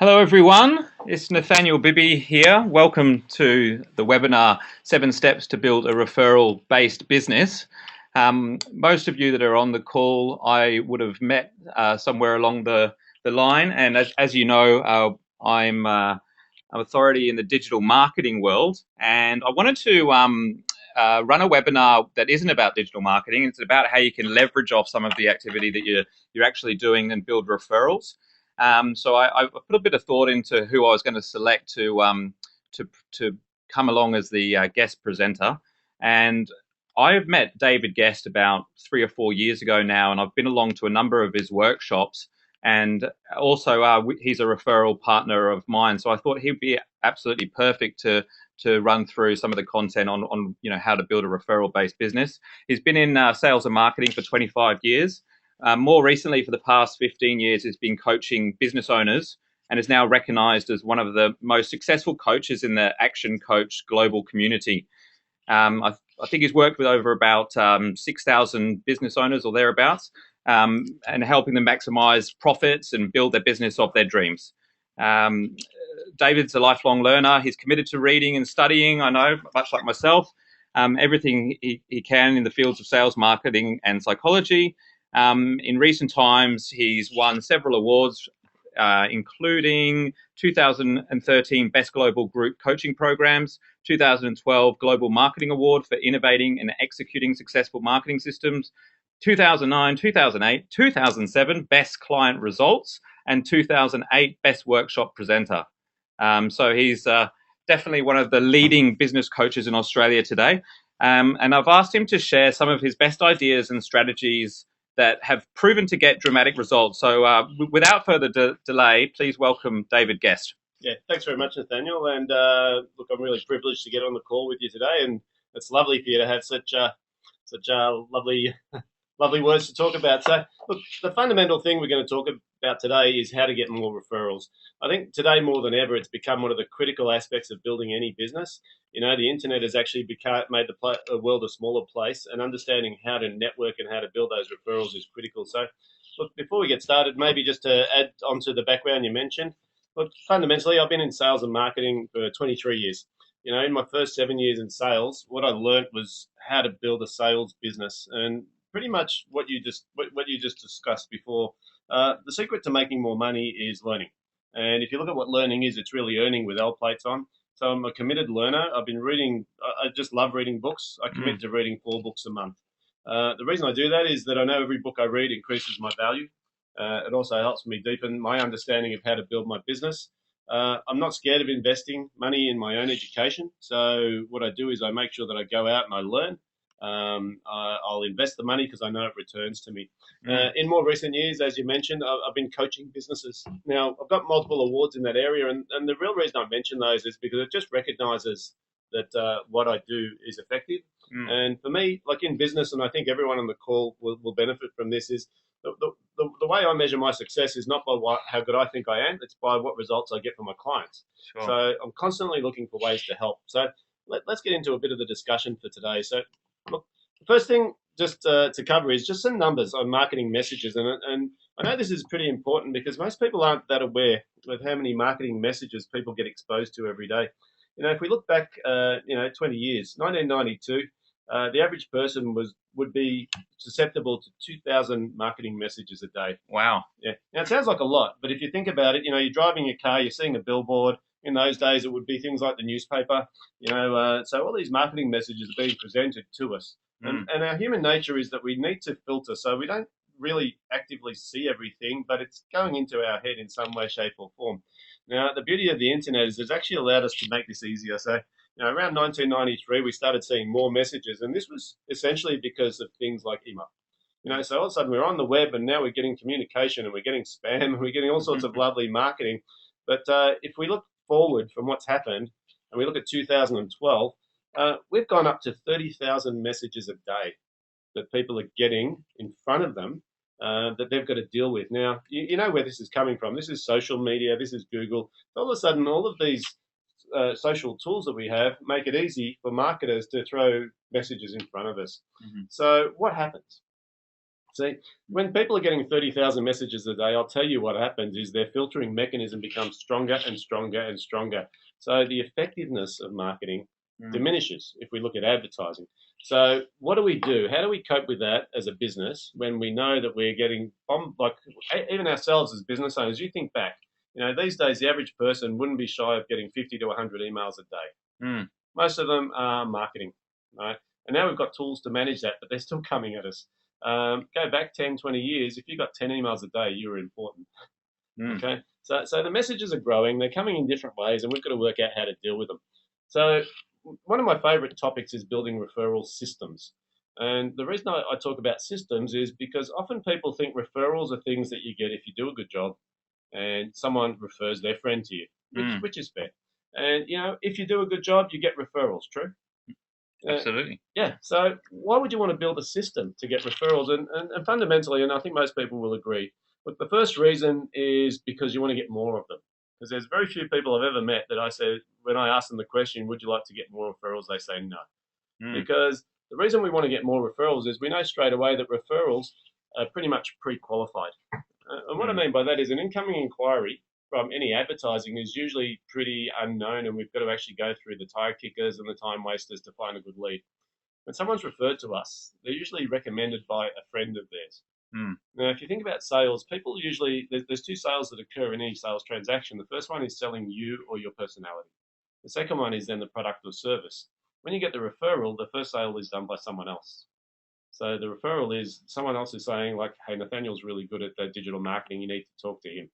Hello everyone, it's Nathaniel Bibby here. Welcome to the webinar, 7 Steps to Build a Referral-Based Business. Most of you that are on the call, I would have met somewhere along the line. And as you know, I'm an authority in the digital marketing world. And I wanted to run a webinar that isn't about digital marketing. It's about how you can leverage off some of the activity that you're actually doing and build referrals. So I put a bit of thought into who I was going to select to come along as the guest presenter, and I have met David Guest about 3 or 4 years ago now, and I've been along to a number of his workshops, and also he's a referral partner of mine. So I thought he'd be absolutely perfect to run through some of the content on how to build a referral-based business. He's been in sales and marketing for 25 years. More recently, for the past 15 years, has been coaching business owners and is now recognized as one of the most successful coaches in the Action Coach global community. I think he's worked with over about 6,000 business owners or thereabouts, and helping them maximize profits and build their business of their dreams. David's a lifelong learner. He's committed to reading and studying, I know, much like myself, everything he can in the fields of sales, marketing, and psychology. In recent times, he's won several awards, including 2013 Best Global Group Coaching Programs, 2012 Global Marketing Award for innovating and executing successful marketing systems, 2009, 2008, 2007 Best Client Results, and 2008 Best Workshop Presenter. So he's definitely one of the leading business coaches in Australia today. And I've asked him to share some of his best ideas and strategies that have proven to get dramatic results. So without further delay, please welcome David Guest. Yeah, thanks very much, Nathaniel. And look, I'm really privileged to get on the call with you today, and it's lovely for you to have such lovely words to talk about. So, look, the fundamental thing we're going to talk about today is how to get more referrals. I think today more than ever, it's become one of the critical aspects of building any business. You know, the internet has actually made the world a smaller place, and understanding how to network and how to build those referrals is critical. So, look, before we get started, maybe just to add onto the background you mentioned, look, fundamentally, I've been in sales and marketing for 23 years. You know, in my first 7 years in sales, what I learned was how to build a sales business, and pretty much what you just discussed before. The secret to making more money is learning. And if you look at what learning is, it's really earning with L plates on. So I'm a committed learner. I've been reading. I just love reading books. I commit to reading 4 books a month. The reason I do that is that I know every book I read increases my value. It also helps me deepen my understanding of how to build my business. I'm not scared of investing money in my own education. So what I do is I make sure that I go out and I learn. I'll invest the money because I know it returns to me. In more recent years, as you mentioned, I've been coaching businesses. Now, I've got multiple awards in that area, and the real reason I mention those is because it just recognizes that what I do is effective. And for me, like in business, and I think everyone on the call will benefit from this, is the way I measure my success is not by how good I think I am, it's by what results I get from my clients. Sure. So I'm constantly looking for ways to help. So let's get into a bit of the discussion for today. So look, the first thing just to cover is just some numbers on marketing messages. And I know this is pretty important because most people aren't that aware of how many marketing messages people get exposed to every day. You know, if we look back, 20 years, 1992, the average person would be susceptible to 2,000 marketing messages a day. Wow. Yeah. Now, it sounds like a lot, but if you think about it, you know, you're driving your car, you're seeing a billboard. In those days, it would be things like the newspaper, so all these marketing messages are being presented to us. And our human nature is that we need to filter, so we don't really actively see everything, but it's going into our head in some way, shape, or form. Now, the beauty of the internet is it's actually allowed us to make this easier. So, around 1993, we started seeing more messages, and this was essentially because of things like email. So all of a sudden we're on the web, and now we're getting communication, and we're getting spam, and we're getting all sorts of lovely marketing. But if we look forward from what's happened, and we look at 2012, we've gone up to 30,000 messages a day that people are getting in front of them that they've got to deal with. Now, you know where this is coming from. This is social media. This is Google. All of a sudden, all of these social tools that we have make it easy for marketers to throw messages in front of us. So what happens? See, when people are getting 30,000 messages a day, I'll tell you what happens is their filtering mechanism becomes stronger and stronger and stronger. So the effectiveness of marketing diminishes if we look at advertising. So what do? How do we cope with that as a business when we know that we're getting bombed? Like even ourselves as business owners, you think back, these days the average person wouldn't be shy of getting 50 to 100 emails a day. Most of them are marketing, right? And now we've got tools to manage that, but they're still coming at us. Go back 10, 20 years, if you got 10 emails a day, you were important. Okay, so the messages are growing, they're coming in different ways, and we've got to work out how to deal with them. So one of my favorite topics is building referral systems. And the reason I talk about systems is because often people think referrals are things that you get if you do a good job and someone refers their friend to you, which is fair. And, if you do a good job, you get referrals, true? Absolutely. Yeah. So why would you want to build a system to get referrals? And fundamentally, and I think most people will agree, but the first reason is because you want to get more of them. Because there's very few people I've ever met that I say, when I ask them the question, would you like to get more referrals? They say no. Because the reason we want to get more referrals is we know straight away that referrals are pretty much pre-qualified. And what I mean by that is an incoming inquiry from any advertising is usually pretty unknown, and we've got to actually go through the tire kickers and the time wasters to find a good lead. When someone's referred to us, they're usually recommended by a friend of theirs. Now, if you think about sales, people usually, there's two sales that occur in any sales transaction. The first one is selling you or your personality. The second one is then the product or service. When you get the referral, the first sale is done by someone else. So the referral is someone else is saying, like, hey, Nathaniel's really good at that digital marketing. You need to talk to him.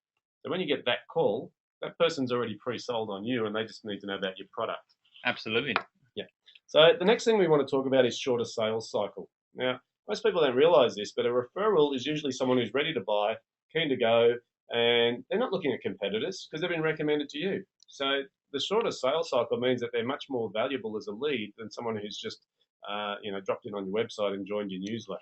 So when you get that call, that person's already pre-sold on you, and they just need to know about your product. Absolutely. Yeah. So the next thing we want to talk about is shorter sales cycle. Now, most people don't realize this, but a referral is usually someone who's ready to buy, keen to go, and they're not looking at competitors because they've been recommended to you. So the shorter sales cycle means that they're much more valuable as a lead than someone who's just dropped in on your website and joined your newsletter.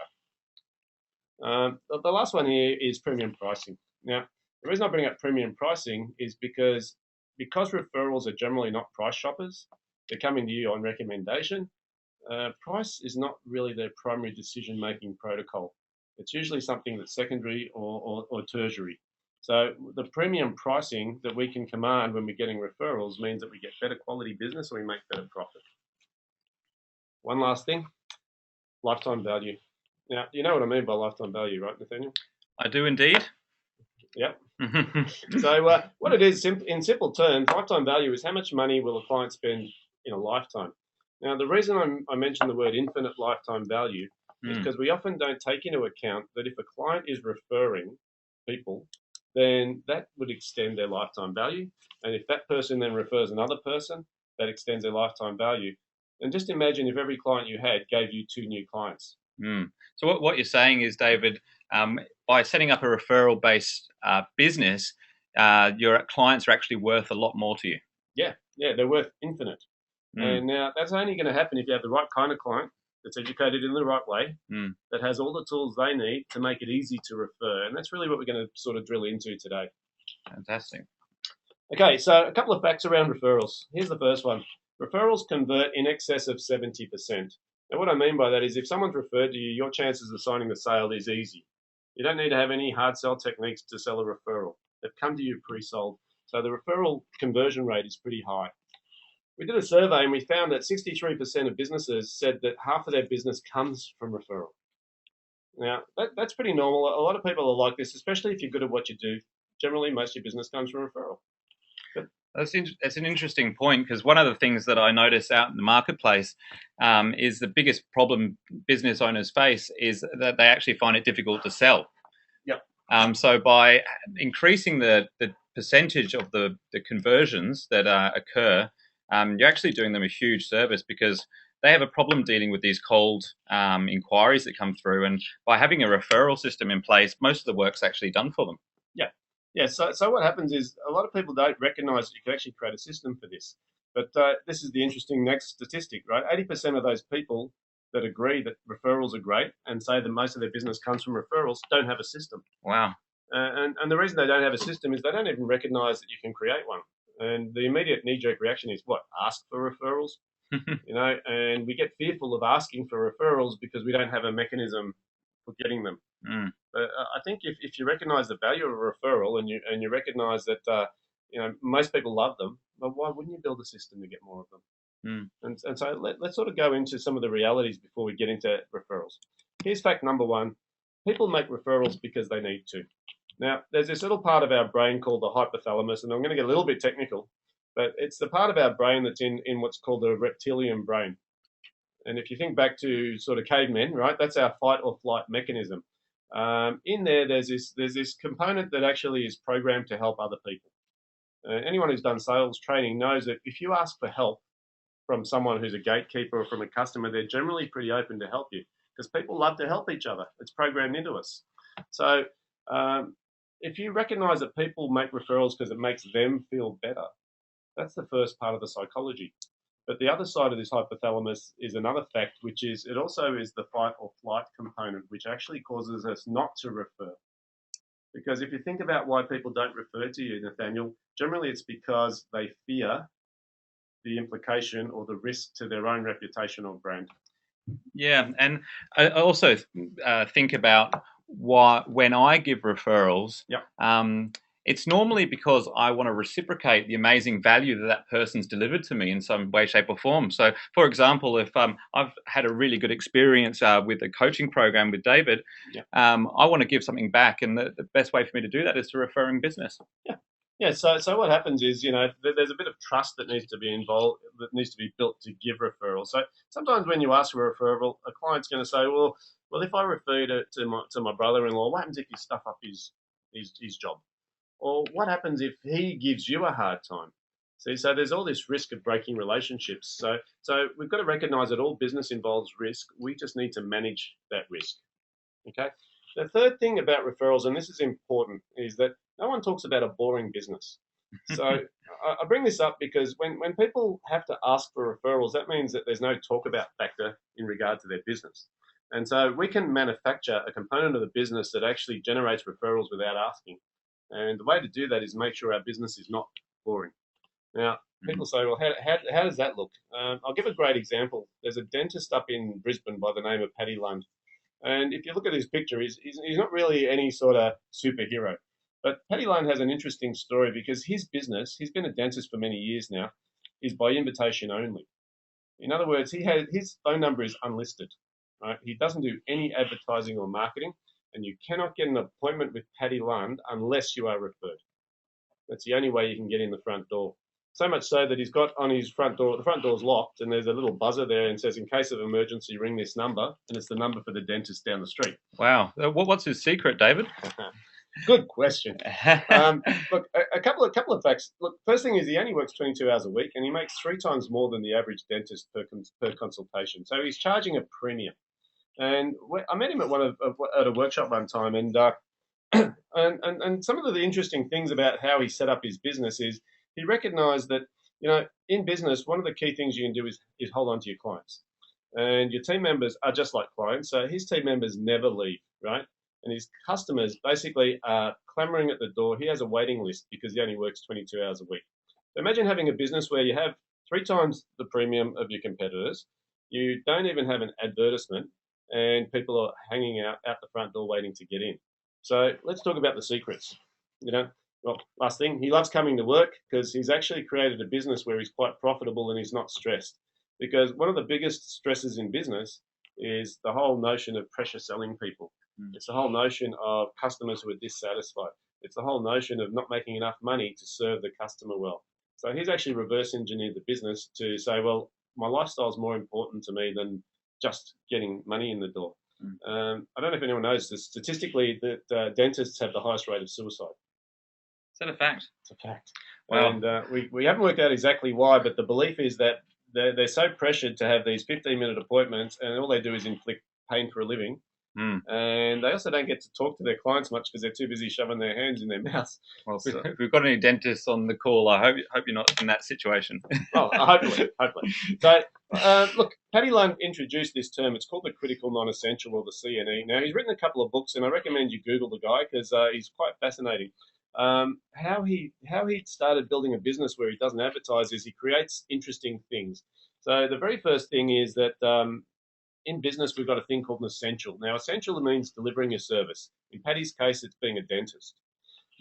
The last one here is premium pricing. Now, the reason I bring up premium pricing is because referrals are generally not price shoppers. They're coming to you on recommendation. Price is not really their primary decision-making protocol. It's usually something that's secondary or tertiary. So the premium pricing that we can command when we're getting referrals means that we get better quality business and we make better profit. One last thing, lifetime value. Now, you know what I mean by lifetime value, right, Nathaniel? I do indeed. Yep. So what it is, in simple terms, lifetime value is how much money will a client spend in a lifetime. Now, the reason I mention the word infinite lifetime value is because we often don't take into account that if a client is referring people, then that would extend their lifetime value. And if that person then refers another person, that extends their lifetime value. And just imagine if every client you had gave you 2 new clients. So what you're saying is, David, by setting up a referral-based business, your clients are actually worth a lot more to you. Yeah, they're worth infinite. And now that's only going to happen if you have the right kind of client that's educated in the right way, that has all the tools they need to make it easy to refer. And that's really what we're going to sort of drill into today. Fantastic. Okay, so a couple of facts around referrals. Here's the first one. Referrals convert in excess of 70%. Now, what I mean by that is if someone's referred to you, your chances of signing the sale is easy. You don't need to have any hard sell techniques to sell a referral. They've come to you pre-sold. So the referral conversion rate is pretty high. We did a survey and we found that 63% of businesses said that half of their business comes from referral. Now, that's pretty normal. A lot of people are like this, especially if you're good at what you do. Generally, most of your business comes from referral. That's an interesting point, because one of the things that I notice out in the marketplace is the biggest problem business owners face is that they actually find it difficult to sell. Yep. So by increasing the percentage of the conversions that occur, you're actually doing them a huge service, because they have a problem dealing with these cold inquiries that come through. And by having a referral system in place, most of the work's actually done for them. Yeah, so what happens is a lot of people don't recognize that you can actually create a system for this. But this is the interesting next statistic, right? 80% of those people that agree that referrals are great and say that most of their business comes from referrals don't have a system. Wow. And the reason they don't have a system is they don't even recognize that you can create one. And the immediate knee-jerk reaction is what? Ask for referrals? And we get fearful of asking for referrals because we don't have a mechanism for getting them. Mm. But I think if you recognise the value of a referral and you recognise that most people love them, well, why wouldn't you build a system to get more of them? Mm. And so let's sort of go into some of the realities before we get into referrals. Here's fact number one: people make referrals because they need to. Now, there's this little part of our brain called the hypothalamus, and I'm going to get a little bit technical, but it's the part of our brain that's in what's called the reptilian brain. And if you think back to sort of cavemen, right, that's our fight or flight mechanism. In there, there's this component that actually is programmed to help other people. Anyone who's done sales training knows that if you ask for help from someone who's a gatekeeper or from a customer, they're generally pretty open to help you because people love to help each other. It's programmed into us. So if you recognize that people make referrals because it makes them feel better, that's the first part of the psychology. But the other side of this hypothalamus is another fact, which is it also is the fight or flight component, which actually causes us not to refer. Because if you think about why people don't refer to you, Nathaniel, generally it's because they fear the implication or the risk to their own reputation or brand. Yeah, and I also think about why when I give referrals, it's normally because I want to reciprocate the amazing value that that person's delivered to me in some way, shape, or form. So, for example, if I've had a really good experience with a coaching program with David, I want to give something back, and the best way for me to do that is to refer him business. Yeah. So what happens is, there's a bit of trust that needs to be involved, that needs to be built to give referrals. So sometimes when you ask for a referral, a client's going to say, well, if I refer to my brother-in-law, what happens if you stuff up his job? Or what happens if he gives you a hard time? See, so there's all this risk of breaking relationships. So we've got to recognize that all business involves risk. We just need to manage that risk. Okay. The third thing about referrals, and this is important, is that no one talks about a boring business. So I bring this up because when people have to ask for referrals, that means that there's no talk about factor in regard to their business. And so we can manufacture a component of the business that actually generates referrals without asking. And the way to do that is make sure our business is not boring. Now, people say, well, how does that look? I'll give a great example. There's a dentist up in Brisbane by the name of Paddy Lund. And if you look at his picture, he's not really any sort of superhero. But Paddy Lund has an interesting story because his business, he's been a dentist for many years now, is by invitation only. In other words, his phone number is unlisted. Right? He doesn't do any advertising or marketing, and you cannot get an appointment with Paddy Lund unless you are referred. That's the only way you can get in the front door. So much so that he's got on his front door, the front door's locked, and there's a little buzzer there and says, in case of emergency, ring this number, and it's the number for the dentist down the street. Wow. What's his secret, David? Good question. Look, a couple of facts. Look, first thing is he only works 22 hours a week, and he makes 3 times more than the average dentist per consultation. So he's charging a premium. And I met him at a workshop one time, and and some of the interesting things about how he set up his business is he recognized that, in business, one of the key things you can do is hold on to your clients. And your team members are just like clients. So his team members never leave, right? And his customers basically are clamoring at the door. He has a waiting list because he only works 22 hours a week. So imagine having a business where you have 3 times the premium of your competitors. You don't even have an advertisement, and people are hanging out the front door waiting to get in. So let's talk about the secrets. Well, last thing, he loves coming to work because he's actually created a business where he's quite profitable and he's not stressed. Because one of the biggest stresses in business is the whole notion of pressure selling people. It's the whole notion of customers who are dissatisfied. It's the whole notion of not making enough money to serve the customer well. So he's actually reverse engineered the business to say, well, my lifestyle is more important to me than just getting money in the door. I don't know if anyone knows this. Statistically, that dentists have the highest rate of suicide. Is that a fact? It's a fact. Wow. And we haven't worked out exactly why, but the belief is that they're so pressured to have these 15-minute appointments, and all they do is inflict pain for a living. And they also don't get to talk to their clients much because they're too busy shoving their hands in their mouths. Well, so if we've got any dentists on the call, I hope you're not in that situation. Oh, hopefully. So, look, Paddy Lund introduced this term. It's called the critical non-essential, or the CNE. Now, he's written a couple of books, and I recommend you Google the guy because he's quite fascinating. How he started building a business where he doesn't advertise is he creates interesting things. So the very first thing is that in business, we've got a thing called an essential. Now, essential means delivering a service. In Paddy's case, it's being a dentist.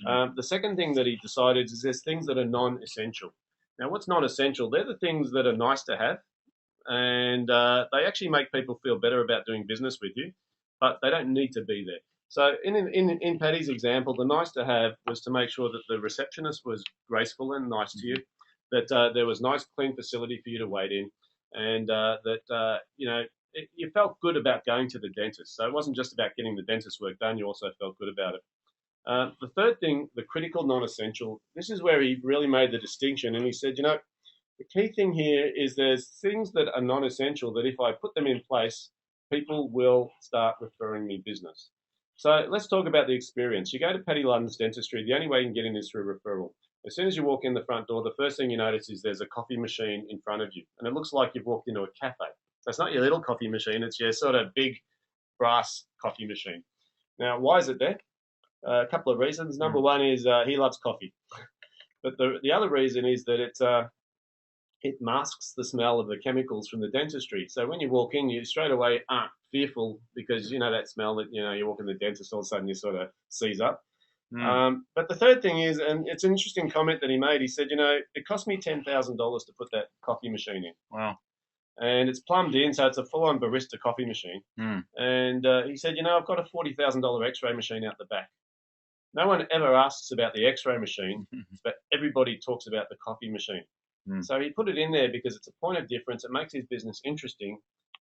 The second thing that he decided is there's things that are non-essential. Now, what's non-essential? They're the things that are nice to have, and they actually make people feel better about doing business with you, but they don't need to be there. So in Paddy's example, the nice to have was to make sure that the receptionist was graceful and nice to you, that there was nice, clean facility for you to wait in, and that you felt good about going to the dentist. So it wasn't just about getting the dentist work done; you also felt good about it. The third thing, the critical non-essential, this is where he really made the distinction, and he said, the key thing here is there's things that are non-essential that if I put them in place, people will start referring me business. So let's talk about the experience. You go to Paddy London's dentistry, the only way you can get in is through referral. As soon as you walk in the front door, the first thing you notice is there's a coffee machine in front of you, and it looks like you've walked into a cafe. So it's not your little coffee machine, it's your sort of big brass coffee machine. Now, why is it there? A couple of reasons. Number one is he loves coffee. But the other reason is that it masks the smell of the chemicals from the dentistry. So when you walk in, you straight away aren't fearful because you know that smell that, you walk in the dentist, all of a sudden you sort of seize up. But the third thing is, and it's an interesting comment that he made, he said, it cost me $10,000 to put that coffee machine in. Wow. And it's plumbed in, so it's a full-on barista coffee machine. And he said, I've got a $40,000 x-ray machine out the back. No one ever asks about the x-ray machine, but everybody talks about the coffee machine. So he put it in there because it's a point of difference. It makes his business interesting,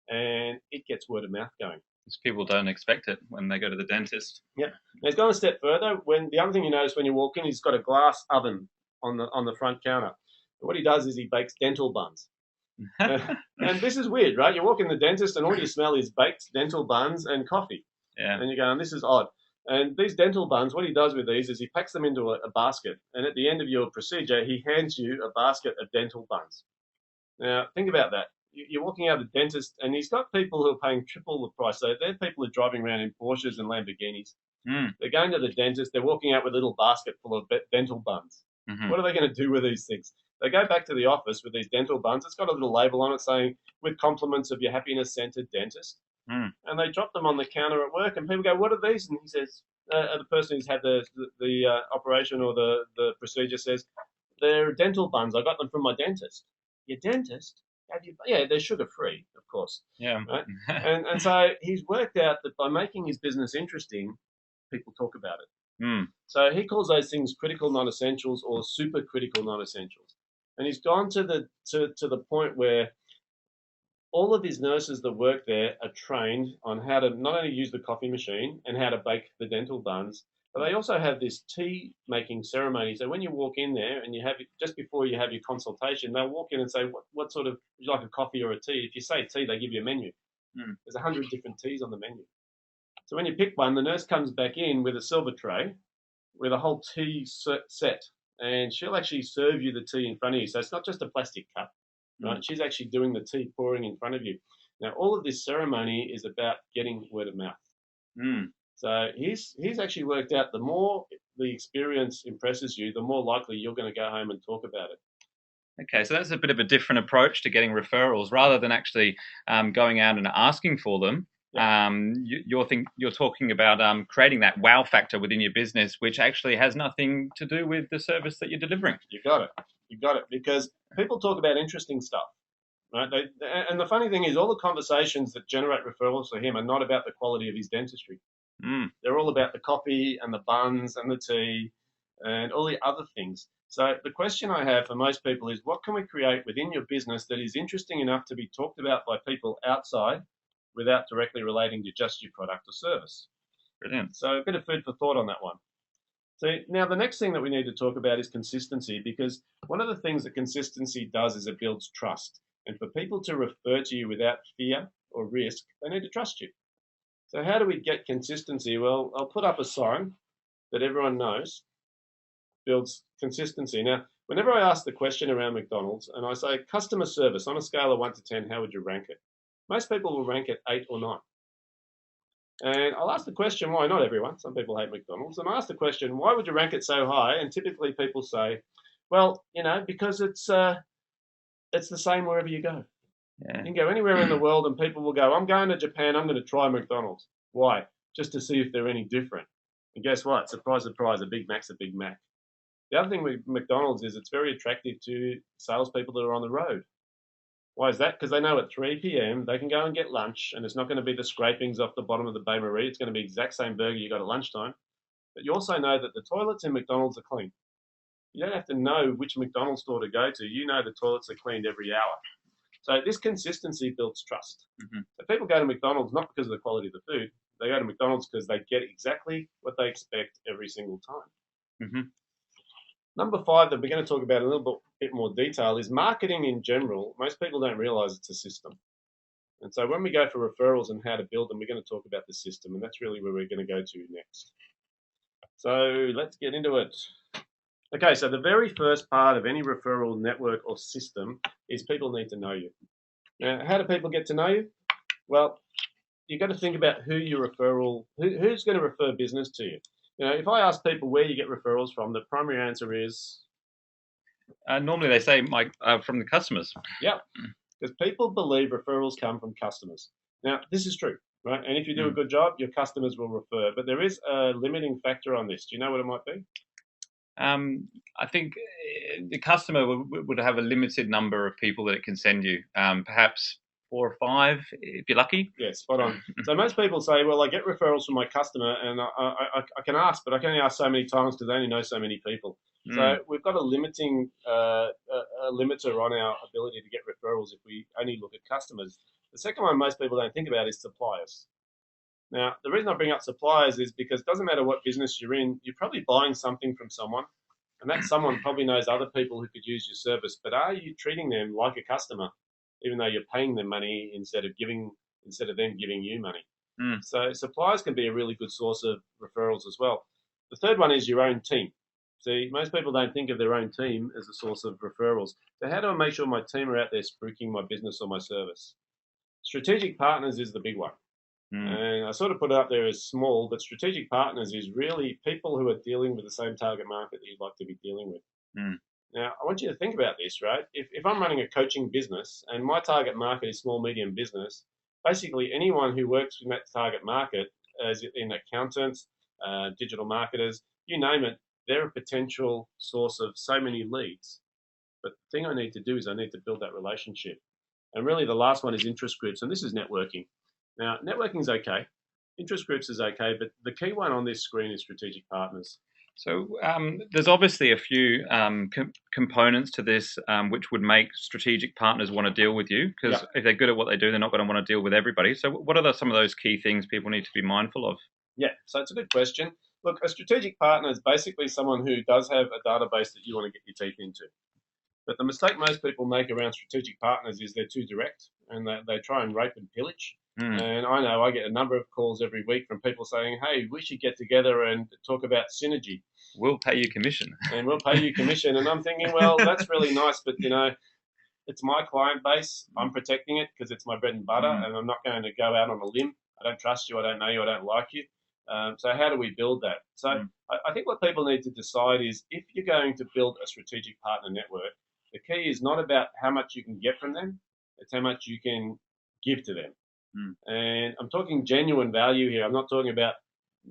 and it gets word of mouth going. Because people don't expect it when they go to the dentist. Yeah. Now he's gone a step further. The other thing you notice when you walk in, he's got a glass oven on the front counter. And what he does is he bakes dental buns. And this is weird, right? You walk in the dentist and all you smell is baked dental buns and coffee. Yeah. And you're going, this is odd. And these dental buns, what he does with these is he packs them into a basket. And at the end of your procedure, he hands you a basket of dental buns. Now, think about that. You're walking out of the dentist and he's got people who are paying triple the price. So they're people who are driving around in Porsches and Lamborghinis. They're going to the dentist. They're walking out with a little basket full of dental buns. What are they going to do with these things? They go back to the office with these dental buns. It's got a little label on it saying, with compliments of your happiness-centered dentist. And they drop them on the counter at work, and people go, what are these? And he says, the person who's had the operation or the procedure says, they're dental buns. I got them from my dentist. Your dentist? Yeah, they're sugar-free, of course. Yeah. Right? and so he's worked out that by making his business interesting, people talk about it. So he calls those things critical non-essentials or super critical non-essentials. And he's gone to the point where all of his nurses that work there are trained on how to not only use the coffee machine and how to bake the dental buns, but they also have this tea making ceremony. So when you walk in there and just before you have your consultation, they'll walk in and say, what sort of, would you like a coffee or a tea? If you say tea, they give you a menu. There's 100 different teas on the menu. So when you pick one, the nurse comes back in with a silver tray with a whole tea set, and she'll actually serve you the tea in front of you. So it's not just a plastic cup. Right? She's actually doing the tea pouring in front of you. Now, all of this ceremony is about getting word of mouth. So he's actually worked out the more the experience impresses you, the more likely you're going to go home and talk about it. Okay, so that's a bit of a different approach to getting referrals. Rather than actually going out and asking for them, you're talking about creating that wow factor within your business, which actually has nothing to do with the service that you're delivering. You got it, because people talk about interesting stuff, right? And the funny thing is, all the conversations that generate referrals for him are not about the quality of his dentistry. They're all about the coffee and the buns and the tea and all the other things. So the question I have for most people is, what can we create within your business that is interesting enough to be talked about by people outside without directly relating to just your product or service? Brilliant. So a bit of food for thought on that one. So now the next thing that we need to talk about is consistency, because one of the things that consistency does is it builds trust. And for people to refer to you without fear or risk, they need to trust you. So how do we get consistency? Well, I'll put up a sign that everyone knows builds consistency. Now, whenever I ask the question around McDonald's and I say customer service on a scale of 1 to 10, how would you rank it? Most people will rank it 8 or 9. And I'll ask the question, why? Not everyone. Some people hate McDonald's. And I ask the question, why would you rank it so high? And typically people say, well, because it's the same wherever you go. Yeah. You can go anywhere in the world and people will go, I'm going to Japan, I'm going to try McDonald's. Why? Just to see if they're any different. And guess what? Surprise, surprise, a Big Mac's a Big Mac. The other thing with McDonald's is it's very attractive to salespeople that are on the road. Why is that? Because they know at 3 p.m. they can go and get lunch, and it's not going to be the scrapings off the bottom of the Bain Marie. It's going to be the exact same burger you got at lunchtime. But you also know that the toilets in McDonald's are clean. You don't have to know which McDonald's store to go to. You know the toilets are cleaned every hour. So this consistency builds trust. Mm-hmm. So people go to McDonald's not because of the quality of the food. They go to McDonald's because they get exactly what they expect every single time. Mm-hmm. Number 5 that we're going to talk about in a little bit more detail is marketing in general. Most people don't realize it's a system. And so when we go for referrals and how to build them, we're going to talk about the system, and that's really where we're going to go to next. So let's get into it. Okay, so the very first part of any referral network or system is people need to know you. Now, how do people get to know you? Well, you've got to think about who your referral, who's going to refer business to you. You know, if I ask people where you get referrals from, the primary answer is normally they say from the customers. Yeah, because people believe referrals come from customers. Now, this is true, right? And if you do a good job, your customers will refer. But there is a limiting factor on this. Do you know what it might be? I think the customer would have a limited number of people that it can send you, perhaps 4 or 5 if you're lucky. Yeah, spot on. So most people say, well, I get referrals from my customer and I can ask, but I can only ask so many times because they only know so many people. So we've got a limiting a limiter on our ability to get referrals if we only look at customers. The second one most people don't think about is suppliers. Now, the reason I bring up suppliers is because it doesn't matter what business you're in, you're probably buying something from someone, and that someone probably knows other people who could use your service. But are you treating them like a customer, even though you're paying them money instead of them giving you money? So suppliers can be a really good source of referrals as well. The third one is your own team. See, most people don't think of their own team as a source of referrals. So how do I make sure my team are out there spruiking my business or my service? Strategic partners is the big one. And I sort of put it up there as small, but strategic partners is really people who are dealing with the same target market that you'd like to be dealing with. Now, I want you to think about this, right? If I'm running a coaching business and my target market is small, medium business, basically anyone who works in that target market, as in accountants, digital marketers, you name it, they're a potential source of so many leads. But the thing I need to do is I need to build that relationship. And really the last one is interest groups, and this is networking. Now, networking is okay. Interest groups is okay, but the key one on this screen is strategic partners. So there's obviously a few components to this which would make strategic partners want to deal with you, because if they're good at what they do, they're not going to want to deal with everybody. So what are some of those key things people need to be mindful of? Yeah, so it's a good question. Look, a strategic partner is basically someone who does have a database that you want to get your teeth into. But the mistake most people make around strategic partners is they're too direct and they try and rape and pillage. And I know I get a number of calls every week from people saying, hey, we should get together and talk about synergy. We'll pay you commission. And we'll pay you commission. And I'm thinking, well, that's really nice, but, you know, it's my client base. I'm protecting it because it's my bread and butter, and I'm not going to go out on a limb. I don't trust you. I don't know you. I don't like you. So how do we build that? So I think what people need to decide is if you're going to build a strategic partner network, the key is not about how much you can get from them. It's how much you can give to them. And I'm talking genuine value here. I'm not talking about,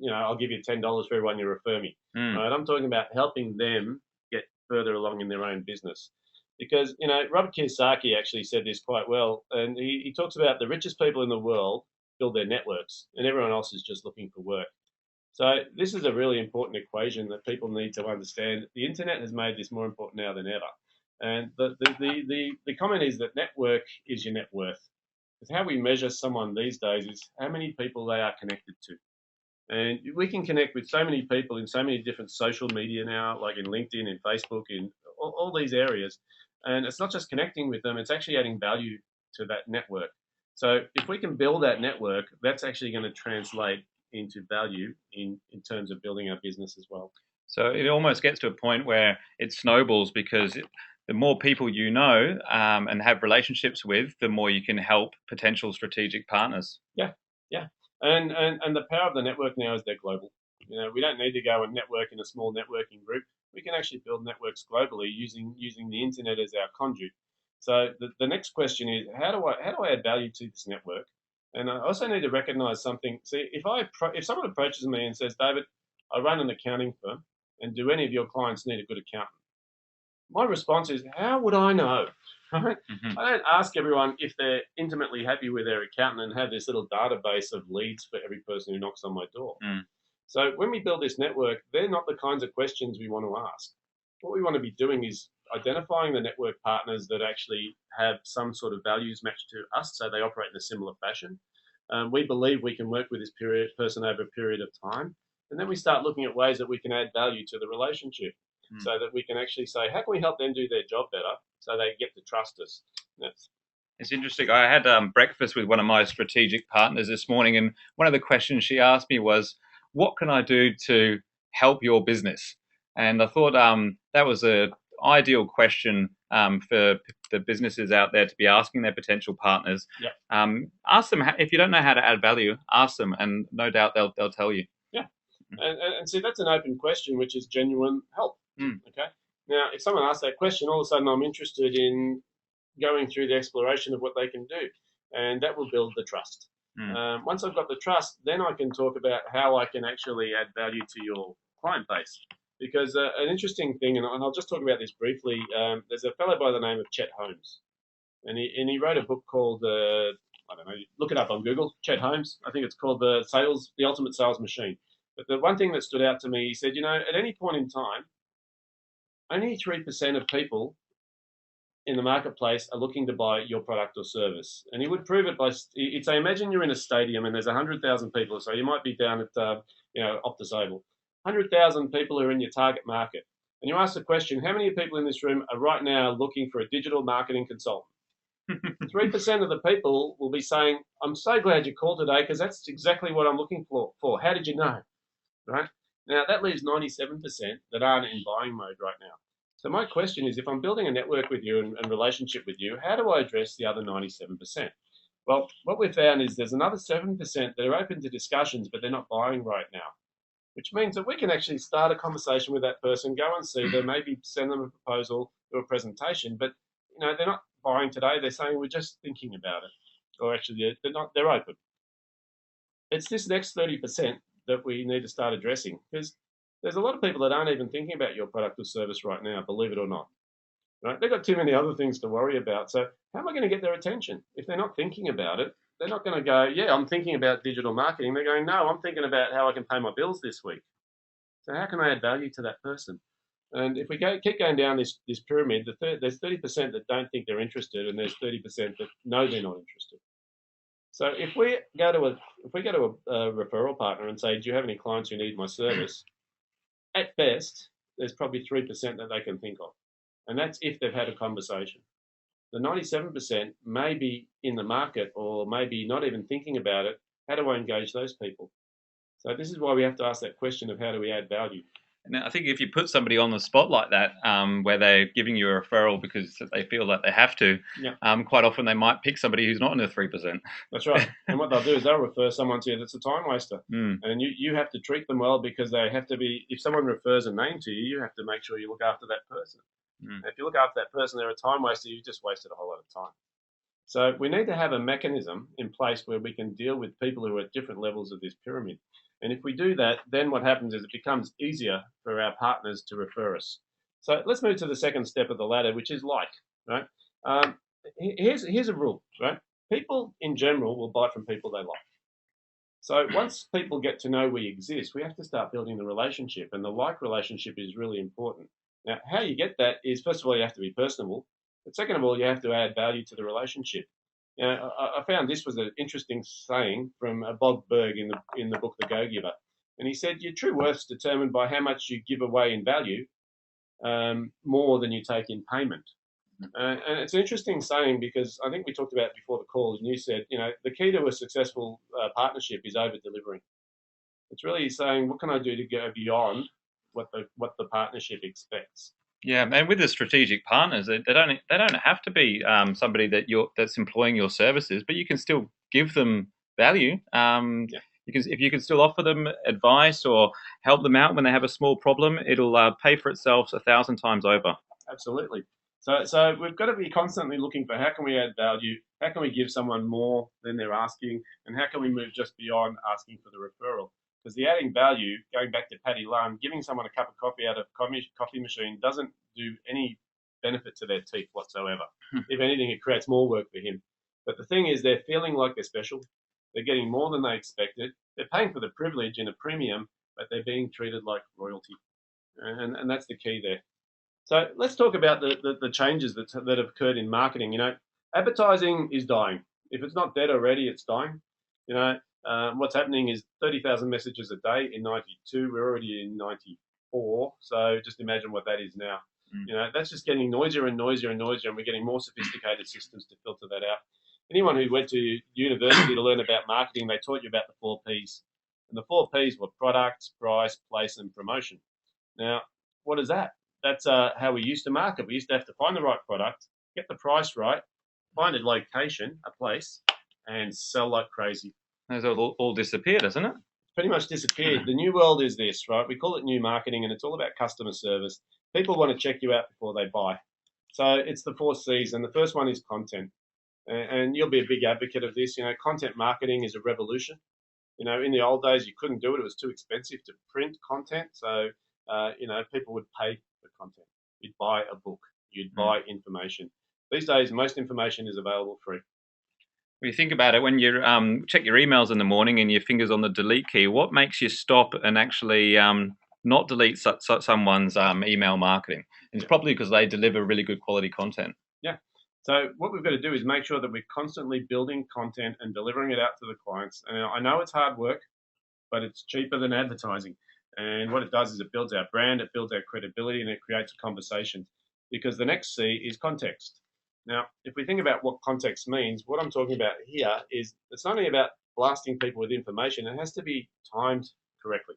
you know, I'll give you $10 for everyone you refer me. Right? I'm talking about helping them get further along in their own business. Because, you know, Robert Kiyosaki actually said this quite well. And he talks about the richest people in the world build their networks and everyone else is just looking for work. So this is a really important equation that people need to understand. The internet has made this more important now than ever. And the comment is that network is your net worth. Because how we measure someone these days is how many people they are connected to. And we can connect with so many people in so many different social media now, like in LinkedIn, in Facebook, in all these areas. And it's not just connecting with them, it's actually adding value to that network. So if we can build that network, that's actually going to translate into value in terms of building our business as well. So it almost gets to a point where it snowballs because the more people you know and have relationships with, the more you can help potential strategic partners. Yeah. And the power of the network now is they're global. You know, we don't need to go and network in a small networking group. We can actually build networks globally using the internet as our conduit. So the next question is, how do I add value to this network? And I also need to recognize something. See, if someone approaches me and says, David, I run an accounting firm, and do any of your clients need a good accountant? My response is, how would I know? Right? I don't ask everyone if they're intimately happy with their accountant and have this little database of leads for every person who knocks on my door. So when we build this network, they're not the kinds of questions we want to ask. What we want to be doing is identifying the network partners that actually have some sort of values matched to us, so they operate in a similar fashion. We believe we can work with this person over a period of time, and then we start looking at ways that we can add value to the relationship, so that we can actually say, how can we help them do their job better, so they get to trust us. It's interesting. I had breakfast with one of my strategic partners this morning, and one of the questions she asked me was, what can I do to help your business? And I thought that was an ideal question for the businesses out there to be asking their potential partners. Ask them, if you don't know how to add value, ask them, and no doubt they'll tell you. Yeah. And see, that's an open question, which is genuine help. Okay. Now, if someone asks that question, all of a sudden I'm interested in going through the exploration of what they can do, and that will build the trust. Once I've got the trust, then I can talk about how I can actually add value to your client base. Because an interesting thing, and I'll just talk about this briefly, there's a fellow by the name of Chet Holmes, and he wrote a book called, I don't know, look it up on Google, Chet Holmes. I think it's called The Ultimate Sales Machine. But the one thing that stood out to me, he said, at any point in time, only 3% of people in the marketplace are looking to buy your product or service. And he would prove it by, he'd say, imagine you're in a stadium and there's 100,000 people, so you might be down at, Optus Oval. 100,000 people are in your target market. And you ask the question, how many people in this room are right now looking for a digital marketing consultant? 3% of the people will be saying, I'm so glad you called today because that's exactly what I'm looking for. How did you know? Right? Now, that leaves 97% that aren't in buying mode right now. So my question is, if I'm building a network with you and relationship with you, how do I address the other 97%? Well, what we've found is there's another 7% that are open to discussions, but they're not buying right now, which means that we can actually start a conversation with that person, go and see them, maybe send them a proposal or a presentation, but they're not buying today. They're saying we're just thinking about it, or actually they're open. It's this next 30% that we need to start addressing, because there's a lot of people that aren't even thinking about your product or service right now, believe it or not. Right? They've got too many other things to worry about. So how am I going to get their attention? If they're not thinking about it, they're not going to go, yeah, I'm thinking about digital marketing. They're going, no, I'm thinking about how I can pay my bills this week. So how can I add value to that person? And if we keep going down this pyramid, there's 30% that don't think they're interested, and there's 30% that know they're not interested. So if we go to a referral partner and say, do you have any clients who need my service? At best, there's probably 3% that they can think of. And that's if they've had a conversation. The 97% may be in the market or maybe not even thinking about it. How do I engage those people? So this is why we have to ask that question of how do we add value. And I think if you put somebody on the spot like that, where they're giving you a referral because they feel like they have to, quite often they might pick somebody who's not in the 3%. That's right. And what they'll do is they'll refer someone to you that's a time waster. And you have to treat them well, because they have to be, if someone refers a name to you, you have to make sure you look after that person. If you look after that person, they're a time waster, you've just wasted a whole lot of time. So we need to have a mechanism in place where we can deal with people who are at different levels of this pyramid. And if we do that, then what happens is it becomes easier for our partners to refer us. So let's move to the second step of the ladder, which is like, right? Here's a rule, right? People in general will buy from people they like. So once people get to know we exist, we have to start building the relationship, and the like relationship is really important. Now, how you get that is, first of all, you have to be personable, but second of all, you have to add value to the relationship. I found this was an interesting saying from Bob Berg in the book The Go-Giver, and he said, your true worth is determined by how much you give away in value, more than you take in payment. And it's an interesting saying, because I think we talked about it before the call, and you said, the key to a successful partnership is over-delivering. It's really saying, what can I do to go beyond what the partnership expects? Yeah, and with the strategic partners, they don't have to be somebody that's employing your services, but you can still give them value. If you can still offer them advice or help them out when they have a small problem, it'll pay for itself 1,000 times over. Absolutely. So we've got to be constantly looking for how can we add value, how can we give someone more than they're asking, and how can we move just beyond asking for the referral. Because the adding value, going back to Paddy Lunn, giving someone a cup of coffee out of coffee machine doesn't do any benefit to their teeth whatsoever. If anything, it creates more work for him. But the thing is, they're feeling like they're special. They're getting more than they expected. They're paying for the privilege and a premium, but they're being treated like royalty. And that's the key there. So let's talk about the changes that have occurred in marketing. Advertising is dying. If it's not dead already, it's dying. What's happening is 30,000 messages a day in 92. We're already in 94. So just imagine what that is now. That's just getting noisier and noisier and noisier, and we're getting more sophisticated systems to filter that out. Anyone who went to university to learn about marketing, they taught you about the 4 Ps. And the 4 Ps were product, price, place, and promotion. Now, what is that? That's how we used to market. We used to have to find the right product, get the price right, find a location, a place, and sell like crazy. Those all disappeared, hasn't it? Pretty much disappeared. The new world is this, right? We call it new marketing, and it's all about customer service. People want to check you out before they buy. So it's the 4 Cs, and the first one is content. And you'll be a big advocate of this. Content marketing is a revolution. In the old days, you couldn't do it. It was too expensive to print content. So, people would pay for content. You'd buy a book. You'd buy information. These days, most information is available free. When you think about it, when you check your emails in the morning and your finger's on the delete key, what makes you stop and actually not delete someone's email marketing? It's probably because they deliver really good quality content. Yeah. So what we've got to do is make sure that we're constantly building content and delivering it out to the clients. And I know it's hard work, but it's cheaper than advertising. And what it does is it builds our brand, it builds our credibility, and it creates a conversation. Because the next C is context. Now, if we think about what context means, what I'm talking about here is it's not only about blasting people with information, it has to be timed correctly.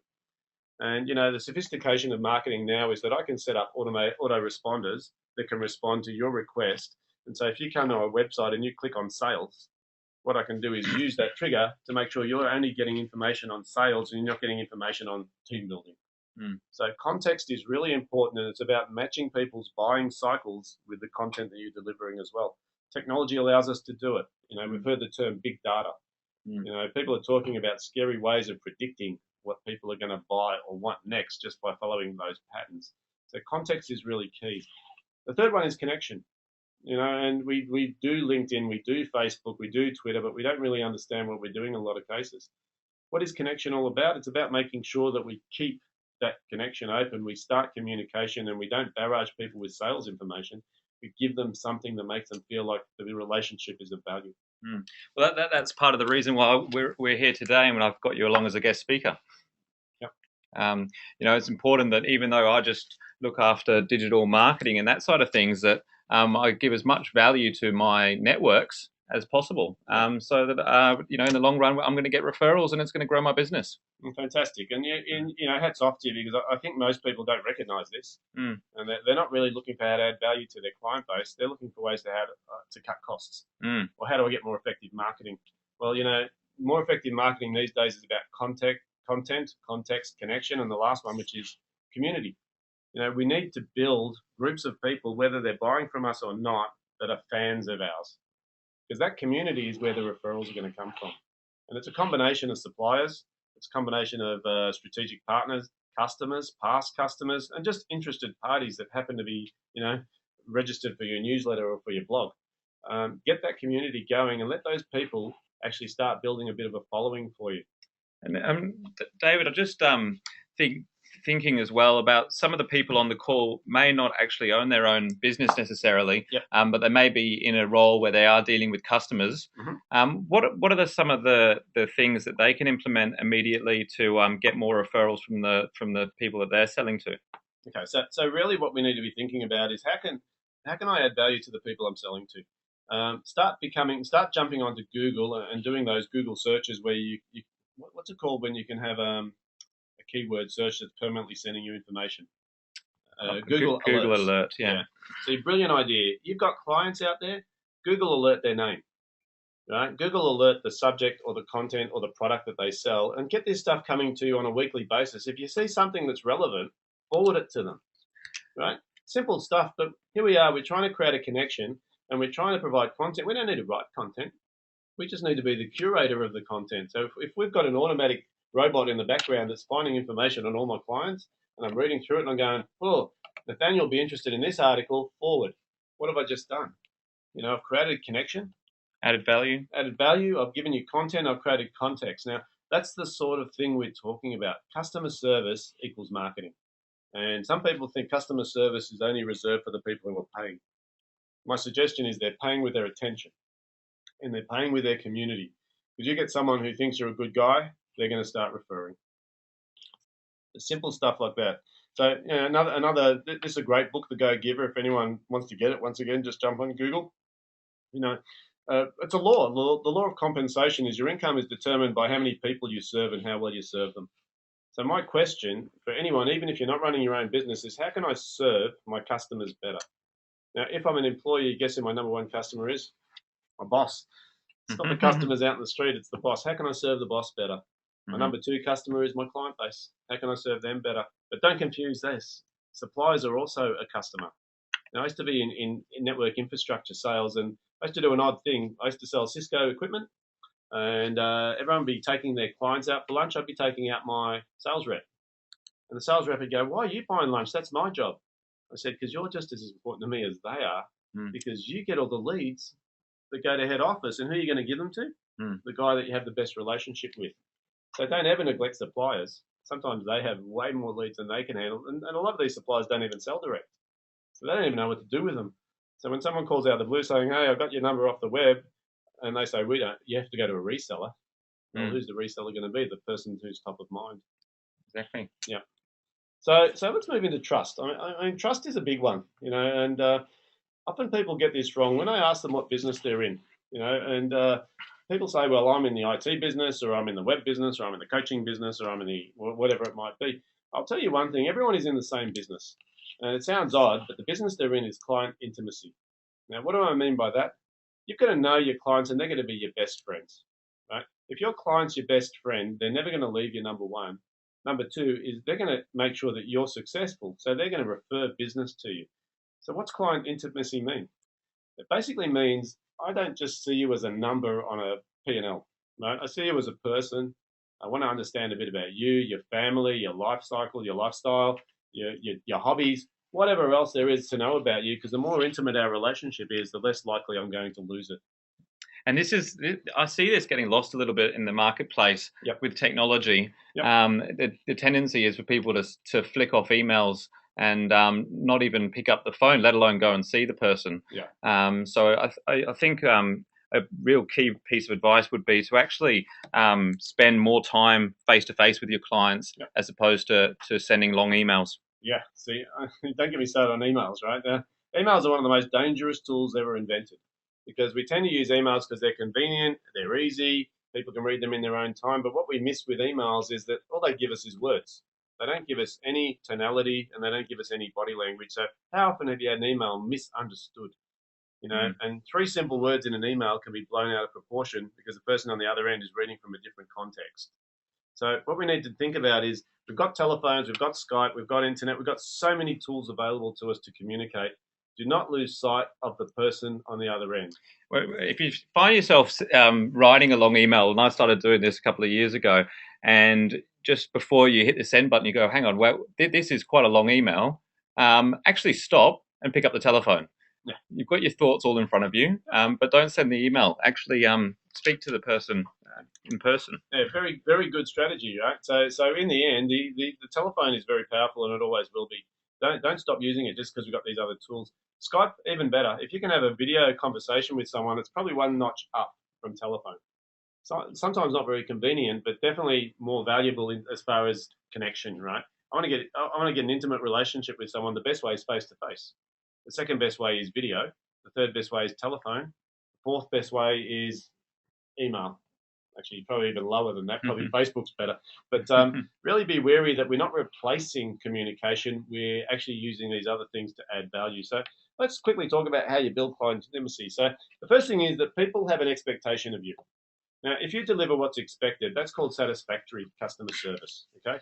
And, the sophistication of marketing now is that I can set up autoresponders that can respond to your request. And so if you come to our website and you click on sales, what I can do is use that trigger to make sure you're only getting information on sales and you're not getting information on team building. So context is really important, and it's about matching people's buying cycles with the content that you're delivering as well. Technology allows us to do it. We've heard the term big data. People are talking about scary ways of predicting what people are going to buy or want next just by following those patterns. So context is really key. The third one is connection. And we do LinkedIn, we do Facebook, we do Twitter, but we don't really understand what we're doing in a lot of cases. What is connection all about? It's about making sure that we keep that connection open, we start communication, and we don't barrage people with sales information. We give them something that makes them feel like the relationship is of value. Well, that's part of the reason why we're here today, and I've got you along as a guest speaker. Yep. It's important that even though I just look after digital marketing and that side of things, that I give as much value to my networks as possible, so that in the long run I'm going to get referrals and it's going to grow my business. Fantastic, and hats off to you, because I think most people don't recognise this, and they're not really looking for how to add value to their client base. They're looking for ways to cut costs, or how do I get more effective marketing? Well, more effective marketing these days is about content, context, connection, and the last one, which is community. We need to build groups of people, whether they're buying from us or not, that are fans of ours. Because that community is where the referrals are going to come from. And it's a combination of suppliers, it's a combination of strategic partners, customers, past customers, and just interested parties that happen to be, registered for your newsletter or for your blog. Get that community going and let those people actually start building a bit of a following for you. And David, I just thinking as well about some of the people on the call may not actually own their own business necessarily, but they may be in a role where they are dealing with customers. What are some of the things that they can implement immediately to get more referrals from the people that they're selling to? Okay, so really what we need to be thinking about is how can I add value to the people I'm selling to? Start jumping onto Google and doing those Google searches where you what's it called when you can have a keyword search that's permanently sending you information. Google Alert, yeah. So brilliant idea. You've got clients out there, Google Alert their name, right? Google Alert the subject or the content or the product that they sell, and get this stuff coming to you on a weekly basis. If you see something that's relevant, forward it to them, right? simple stuff, but here we are, we're trying to create a connection and we're trying to provide content. We don't need to write content. We just need to be the curator of the content. So if we've got an automatic robot in the background that's finding information on all my clients, and I'm reading through it and I'm going, oh, Nathaniel will be interested in this article, forward. What have I just done? I've created a connection. Added value. Added value. I've given you content. I've created context. Now, that's the sort of thing we're talking about. Customer service equals marketing. And some people think customer service is only reserved for the people who are paying. My suggestion is they're paying with their attention and they're paying with their community. Because you get someone who thinks you're a good guy, they're going to start referring. Simple stuff like that. So this is a great book, The Go Giver. If anyone wants to get it, once again, just jump on Google. It's a law. The law of compensation is your income is determined by how many people you serve and how well you serve them. So my question for anyone, even if you're not running your own business, is how can I serve my customers better? Now, if I'm an employee, guess who my number one customer is? My boss. It's not the customers out in the street, it's the boss. How can I serve the boss better? My number two customer is my client base. How can I serve them better? But don't confuse this. Suppliers are also a customer. Now, I used to be in network infrastructure sales, and I used to do an odd thing. I used to sell Cisco equipment, and everyone would be taking their clients out for lunch. I'd be taking out my sales rep. And the sales rep would go, why are you buying lunch? That's my job. I said, because you're just as important to me as they are, because you get all the leads that go to head office, and who are you going to give them to? The guy that you have the best relationship with. So don't ever neglect suppliers. Sometimes they have way more leads than they can handle, and a lot of these suppliers don't even sell direct. So they don't even know what to do with them. So when someone calls out of the blue saying, hey, I've got your number off the web, and they say, we don't, you have to go to a reseller. Well, who's the reseller going to be? The person who's top of mind. Exactly. Yeah. So let's move into trust. I mean, trust is a big one, and often people get this wrong. When I ask them what business they're in, and people say, well, I'm in the IT business, or I'm in the web business, or I'm in the coaching business, or I'm in the whatever it might be. I'll tell you one thing, everyone is in the same business. And it sounds odd, but the business they're in is client intimacy. Now, what do I mean by that? You've got to know your clients, and they're going to be your best friends, right? If your client's your best friend, they're never going to leave you, number one. Number two is they're going to make sure that you're successful. So they're going to refer business to you. So what's client intimacy mean? It basically means I don't just see you as a number on a P&L, right? I see you as a person. I want to understand a bit about you, your family, your life cycle, your lifestyle, your hobbies, whatever else there is to know about you, because the more intimate our relationship is, the less likely I'm going to lose it. And I see this getting lost a little bit in the marketplace with technology. The tendency is for people to flick off emails and not even pick up the phone, let alone go and see the person. So I think a real key piece of advice would be to actually spend more time face-to-face with your clients as opposed to sending long emails. Yeah, see, don't get me started on emails, right? Emails are one of the most dangerous tools ever invented, because we tend to use emails because they're convenient, they're easy, people can read them in their own time. But what we miss with emails is that all they give us is words. They don't give us any tonality, and they don't give us any body language. So how often have you had an email misunderstood? And 3 simple words in an email can be blown out of proportion because the person on the other end is reading from a different context. So what we need to think about is we've got telephones, we've got Skype, we've got internet, we've got so many tools available to us to communicate. Do not lose sight of the person on the other end. Well, if you find yourself writing a long email, and I started doing this a couple of years ago, and just before you hit the send button, you go, hang on, well, this is quite a long email. Actually stop and pick up the telephone. Yeah. You've got your thoughts all in front of you, but don't send the email. Actually speak to the person in person. Yeah, very, very good strategy, right? So in the end, the telephone is very powerful, and it always will be. Don't stop using it just because we've got these other tools. Skype, even better. If you can have a video conversation with someone, it's probably one notch up from telephone. So, sometimes not very convenient, but definitely more valuable as far as connection, right? I want to get an intimate relationship with someone. The best way is face to face. The second best way is video. The third best way is telephone. The fourth best way is email. Actually, probably even lower than that. Probably Facebook's better. But really be wary that we're not replacing communication. We're actually using these other things to add value. So let's quickly talk about how you build client intimacy. So the first thing is that people have an expectation of you. Now, if you deliver what's expected, that's called satisfactory customer service. Okay.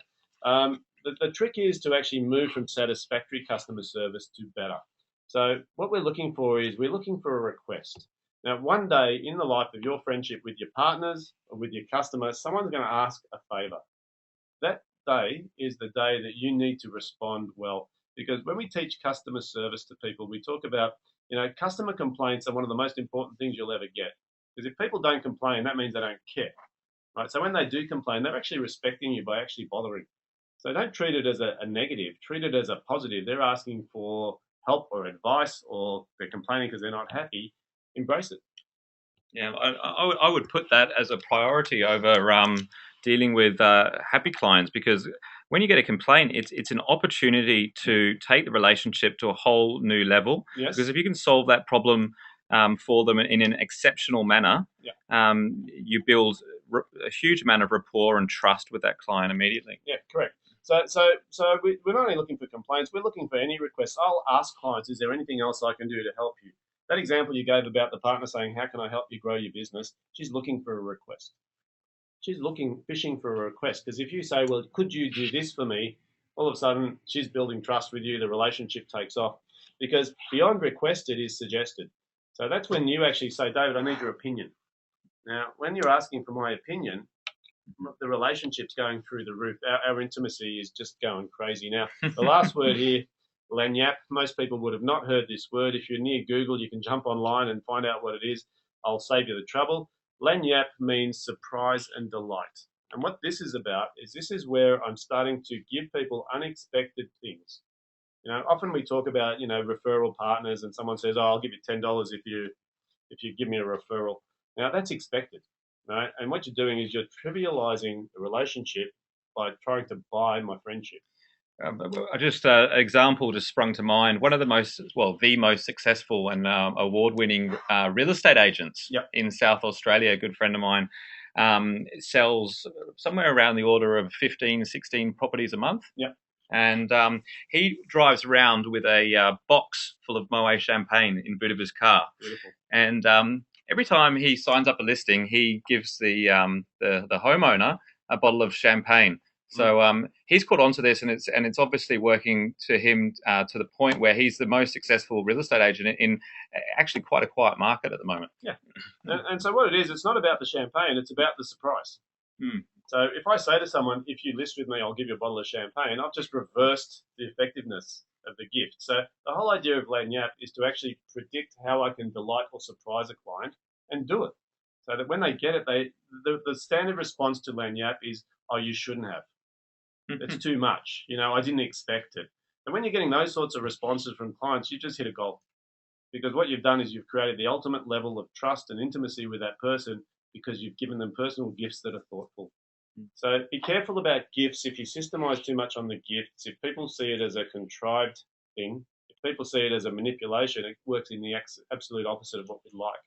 the trick is to actually move from satisfactory customer service to better. So what we're looking for is we're looking for a request. Now, one day in the life of your friendship with your partners or with your customers, someone's going to ask a favor. That day is the day that you need to respond well. Because when we teach customer service to people, we talk about, customer complaints are one of the most important things you'll ever get. Because if people don't complain, that means they don't care, right? So when they do complain, they're actually respecting you by actually bothering. So don't treat it as a negative, treat it as a positive. They're asking for help or advice, or they're complaining because they're not happy. Embrace it. Yeah, I would put that as a priority over dealing with happy clients, because when you get a complaint, it's an opportunity to take the relationship to a whole new level. Yes. Because if you can solve that problem for them in an exceptional manner, yeah. You build a huge amount of rapport and trust with that client immediately. Yeah, correct. So we're not only looking for complaints, we're looking for any requests. I'll ask clients, is there anything else I can do to help you? That example you gave about the partner saying, how can I help you grow your business? She's looking for a request. She's fishing for a request. Because if you say, well, could you do this for me? All of a sudden, she's building trust with you. The relationship takes off. Because beyond requested is suggested. So that's when you actually say, David, I need your opinion. Now, when you're asking for my opinion, the relationship's going through the roof. Our intimacy is just going crazy. Now, the last word here, lagniappe, most people would have not heard this word. If you're near Google, you can jump online and find out what it is. I'll save you the trouble. Lagniappe means surprise and delight. And what this is about is this is where I'm starting to give people unexpected things. Often we talk about, referral partners, and someone says, oh, I'll give you $10 if you give me a referral. Now, that's expected. Right? And what you're doing is you're trivializing the relationship by trying to buy my friendship. Just an example just sprung to mind. One of the most successful and award-winning real estate agents in South Australia, a good friend of mine, sells somewhere around the order of 15, 16 properties a month. Yep. And he drives around with a box full of Moet champagne in the boot of his car. Beautiful. And every time he signs up a listing, he gives the homeowner a bottle of champagne. So he's caught on to this, and it's obviously working to him to the point where he's the most successful real estate agent in actually quite a quiet market at the moment. Yeah, and so what it is, it's not about the champagne; it's about the surprise. So if I say to someone, if you list with me, I'll give you a bottle of champagne, I've just reversed the effectiveness of the gift. So the whole idea of lagniappe is to actually predict how I can delight or surprise a client and do it. So that when they get it, the standard response to lagniappe is, oh, you shouldn't have. It's too much. I didn't expect it. And when you're getting those sorts of responses from clients, you just hit a goal. Because what you've done is you've created the ultimate level of trust and intimacy with that person because you've given them personal gifts that are thoughtful. So be careful about gifts. If you systemize too much on the gifts, if people see it as a contrived thing, if people see it as a manipulation, it works in the absolute opposite of what we'd like.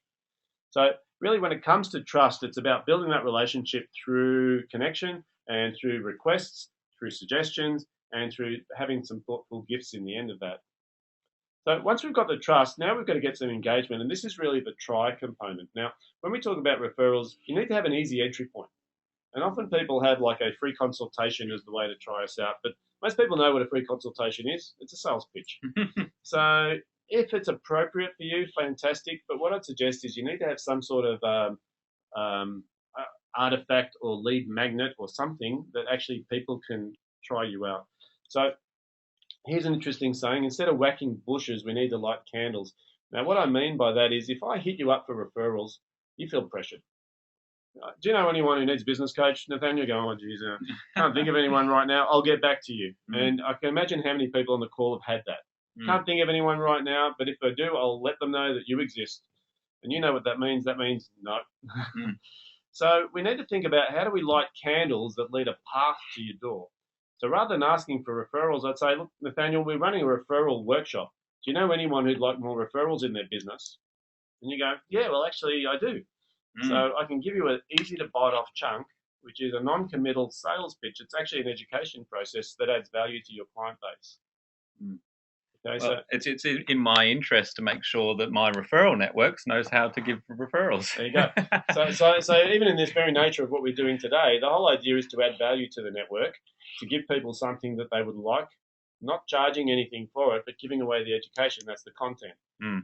So really, when it comes to trust, it's about building that relationship through connection and through requests, through suggestions, and through having some thoughtful gifts in the end of that. So once we've got the trust, now we've got to get some engagement, and this is really the try component. Now, when we talk about referrals, you need to have an easy entry point. And often people have like a free consultation as the way to try us out, but most people know what a free consultation is. It's a sales pitch. So if it's appropriate for you, fantastic. But what I'd suggest is you need to have some sort of artifact or lead magnet or something that actually people can try you out. So here's an interesting saying: instead of whacking bushes, we need to light candles. Now, what I mean by that is if I hit you up for referrals, you feel pressured. Do you know anyone who needs a business coach? Nathaniel, go, oh, geez, can't think of anyone right now. I'll get back to you. And I can imagine how many people on the call have had that. Can't think of anyone right now, but if I do, I'll let them know that you exist. And you know what that means? That means no. So we need to think about how do we light candles that lead a path to your door. So rather than asking for referrals, I'd say, look, Nathaniel, we're running a referral workshop. Do you know anyone who'd like more referrals in their business? And you go, yeah, well, actually, I do. So I can give you an easy to bite off chunk, which is a non-committal sales pitch. It's actually an education process that adds value to your client base. Okay, Well, it's in my interest to make sure that my referral networks knows how to give referrals. there you go. So even in this very nature of what we're doing today, the whole idea is to add value to the network, to give people something that they would like, not charging anything for it, but giving away the education. That's the content.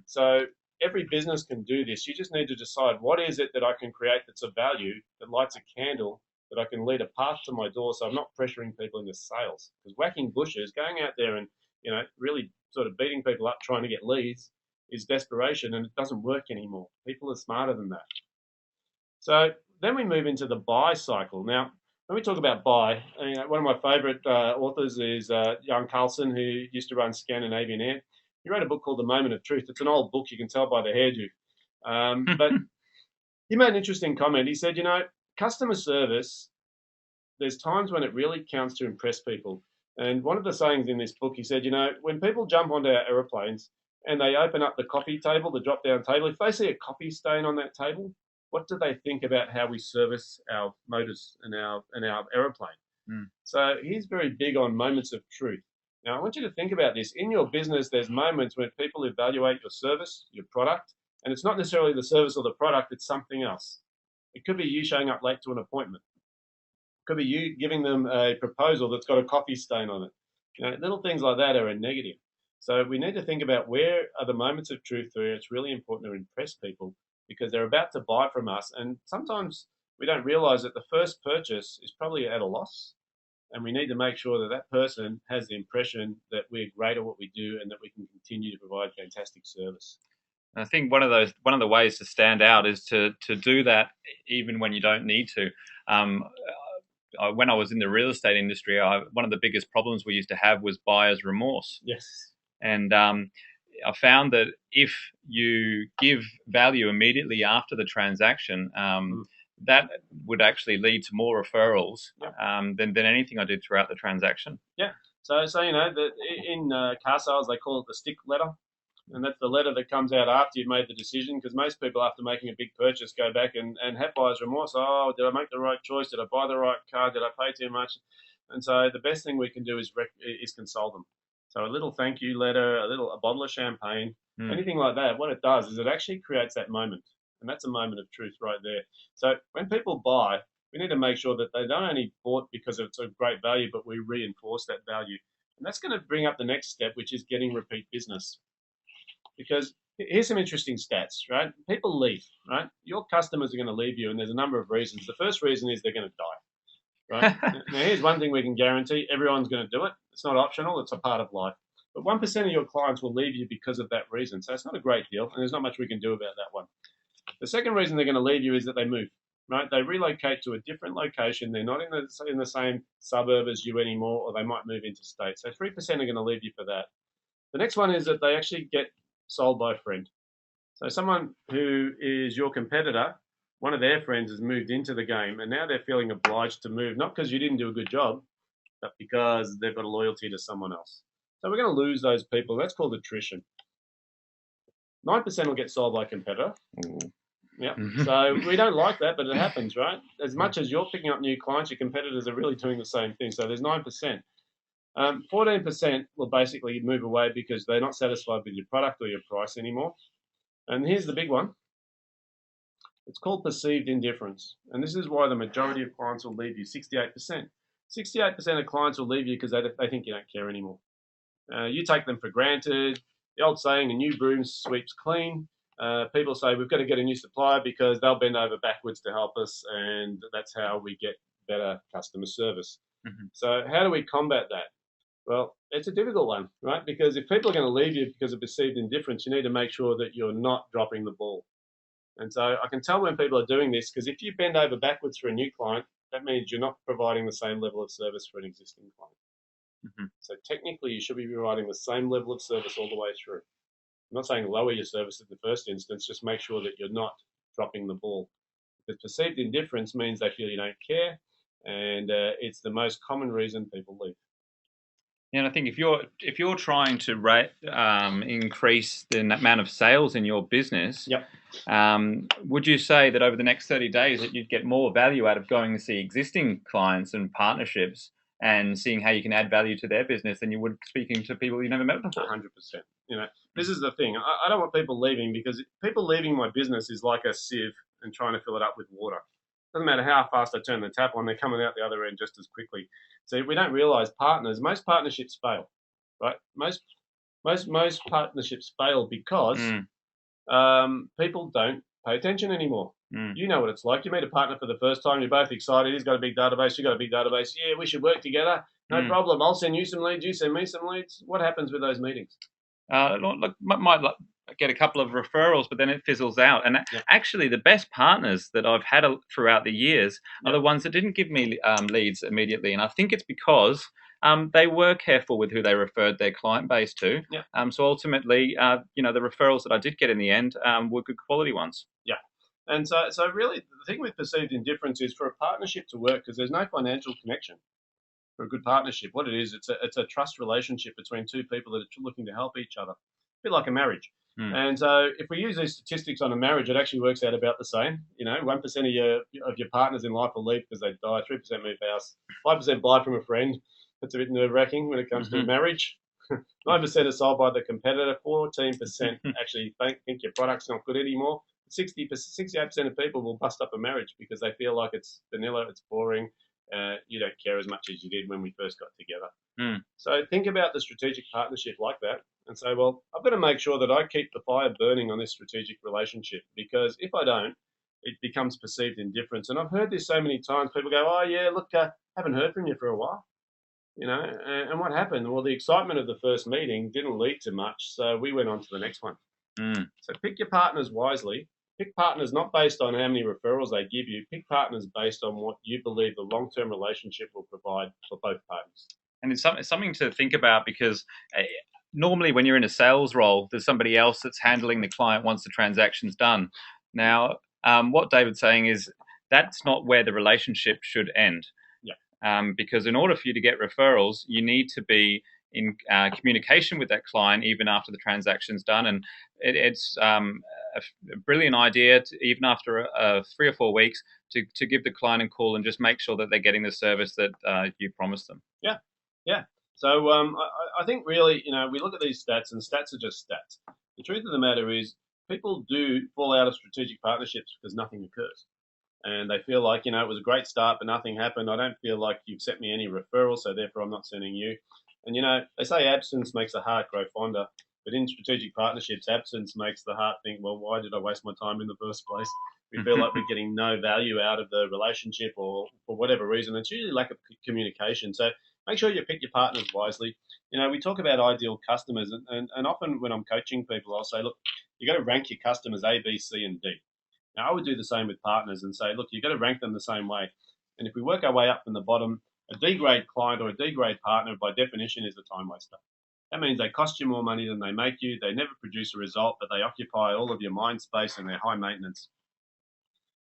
So every business can do this. You just need to decide what is it that I can create that's of value, that lights a candle, that I can lead a path to my door, so I'm not pressuring people into sales. Because whacking bushes, going out there and really sort of beating people up trying to get leads is desperation, and it doesn't work anymore. People are smarter than that. So then we move into the buy cycle. Now, when we talk about buy, one of my favourite authors is Jan Carlson, who used to run Scandinavian Air. He wrote a book called The Moment of Truth. It's an old book, you can tell by the hairdo. But he made an interesting comment. He said, customer service, there's times when it really counts to impress people. And one of the sayings in this book, he said, when people jump onto our aeroplanes and they open up the coffee table, the drop-down table, if they see a coffee stain on that table, what do they think about how we service our motors and our aeroplane? So he's very big on moments of truth. Now, I want you to think about this. In your business, there's moments when people evaluate your service, your product, and it's not necessarily the service or the product, it's something else. It could be you showing up late to an appointment. It could be you giving them a proposal that's got a coffee stain on it. Little things like that are a negative. So we need to think about where are the moments of truth where it's really important to impress people because they're about to buy from us. And sometimes we don't realize that the first purchase is probably at a loss. And we need to make sure that that person has the impression that we're great at what we do and that we can continue to provide fantastic service. I think one of the ways to stand out is to do that even when you don't need to. When I was in the real estate industry, one of the biggest problems we used to have was buyer's remorse. Yes. And I found that if you give value immediately after the transaction, that would actually lead to more referrals than anything I did throughout the transaction. Yeah. So that in car sales they call it the stick letter, and that's the letter that comes out after you've made the decision. Because most people, after making a big purchase, go back and have buyer's remorse. Oh, did I make the right choice? Did I buy the right car? Did I pay too much? And so the best thing we can do is console them. So a little thank you letter, a bottle of champagne, anything like that. What it does is it actually creates that moment. And that's a moment of truth right there. So when people buy, we need to make sure that they not only bought because it's a great value, but we reinforce that value. And that's going to bring up the next step, which is getting repeat business. Because here's some interesting stats, right? People leave, right? Your customers are going to leave you, and there's a number of reasons. The first reason is they're going to die, right? Now, here's one thing we can guarantee. Everyone's going to do it. It's not optional. It's a part of life. But 1% of your clients will leave you because of that reason. So it's not a great deal, and there's not much we can do about that one. The second reason they're going to leave you is that they move, right? They relocate to a different location. They're not in the same suburb as you anymore, or they might move interstate. So 3% are going to leave you for that. The next one is that they actually get sold by a friend. So someone who is your competitor, one of their friends has moved into the game, and now they're feeling obliged to move, not because you didn't do a good job, but because they've got a loyalty to someone else. So we're going to lose those people. That's called attrition. 9% will get sold by a competitor. Yeah. So we don't like that, but it happens, right? As much as you're picking up new clients, your competitors are really doing the same thing. So there's 9%. 14% will basically move away because they're not satisfied with your product or your price anymore. And here's the big one. It's called perceived indifference. And this is why the majority of clients will leave you, 68%. 68% of clients will leave you because they think you don't care anymore. You take them for granted. The old saying, a new broom sweeps clean. People say we've got to get a new supplier because they'll bend over backwards to help us, and that's how we get better customer service. So how do we combat that? Well, it's a difficult one, right? Because if people are going to leave you because of perceived indifference, you need to make sure that you're not dropping the ball. And so I can tell when people are doing this, because if you bend over backwards for a new client, that means you're not providing the same level of service for an existing client. So technically, you should be providing the same level of service all the way through. I'm not saying lower your service at the first instance, just make sure that you're not dropping the ball. Because perceived indifference means they feel you don't care, and it's the most common reason people leave. And I think if you're trying to increase the amount of sales in your business, would you say that over the next 30 days that you'd get more value out of going to see existing clients and partnerships and seeing how you can add value to their business than you would speaking to people you never met before. 100%. This is the thing. I don't want people leaving, because people leaving my business is like a sieve and trying to fill it up with water. Doesn't matter how fast I turn the tap on, they're coming out the other end just as quickly. So we don't realise most partnerships fail, right? Most partnerships fail because people don't pay attention anymore. You know what it's like. You meet a partner for the first time, you're both excited. He's got a big database, you've got a big database. Yeah, we should work together. No problem. I'll send you some leads, you send me some leads. What happens with those meetings? Look, might get a couple of referrals, but then it fizzles out. And actually, the best partners that I've had throughout the years are the ones that didn't give me leads immediately. And I think it's because they were careful with who they referred their client base to. So ultimately, the referrals that I did get in the end were good quality ones. Yeah. And so really, the thing with perceived indifference is for a partnership to work, because there's no financial connection. For a good partnership, what it is, it's a trust relationship between two people that are looking to help each other. A bit like a marriage. And so if we use these statistics on a marriage, it actually works out about the same. 1% of your partners in life will leave because they die, 3% move house, 5% buy from a friend. That's a bit nerve-wracking when it comes to marriage. 9% are sold by the competitor, 14% actually think your product's not good anymore. 68% of people will bust up a marriage because they feel like it's vanilla, it's boring. You don't care as much as you did when we first got together. So think about the strategic partnership like that and say, well, I've got to make sure that I keep the fire burning on this strategic relationship, because if I don't, it becomes perceived indifference. And I've heard this so many times. People go, oh, yeah, look, haven't heard from you for a while. And what happened? Well, the excitement of the first meeting didn't lead to much, so we went on to the next one. So pick your partners wisely. Pick partners not based on how many referrals they give you. Pick partners based on what you believe the long-term relationship will provide for both parties. And it's something to think about, because normally when you're in a sales role, there's somebody else that's handling the client once the transaction's done. Now, what David's saying is that's not where the relationship should end. Because in order for you to get referrals, you need to be in communication with that client even after the transaction's done. And it's a brilliant idea to, even after 3 or 4 weeks, to give the client a call and just make sure that they're getting the service that you promised them. Yeah. So I think really, we look at these stats, and stats are just stats. The truth of the matter is people do fall out of strategic partnerships because nothing occurs. And they feel like, it was a great start, but nothing happened. I don't feel like you've sent me any referrals, so therefore I'm not sending you. And, they say absence makes the heart grow fonder. But in strategic partnerships, absence makes the heart think, well, why did I waste my time in the first place? We feel like we're getting no value out of the relationship, or for whatever reason. It's usually lack of communication. So make sure you pick your partners wisely. We talk about ideal customers, and often when I'm coaching people, I'll say, look, you got to rank your customers A, B, C, and D. Now, I would do the same with partners and say, look, you've got to rank them the same way. And if we work our way up from the bottom, a D-grade client or a D-grade partner, by definition, is a time waster. That means they cost you more money than they make you. They never produce a result, but they occupy all of your mind space and they're high maintenance.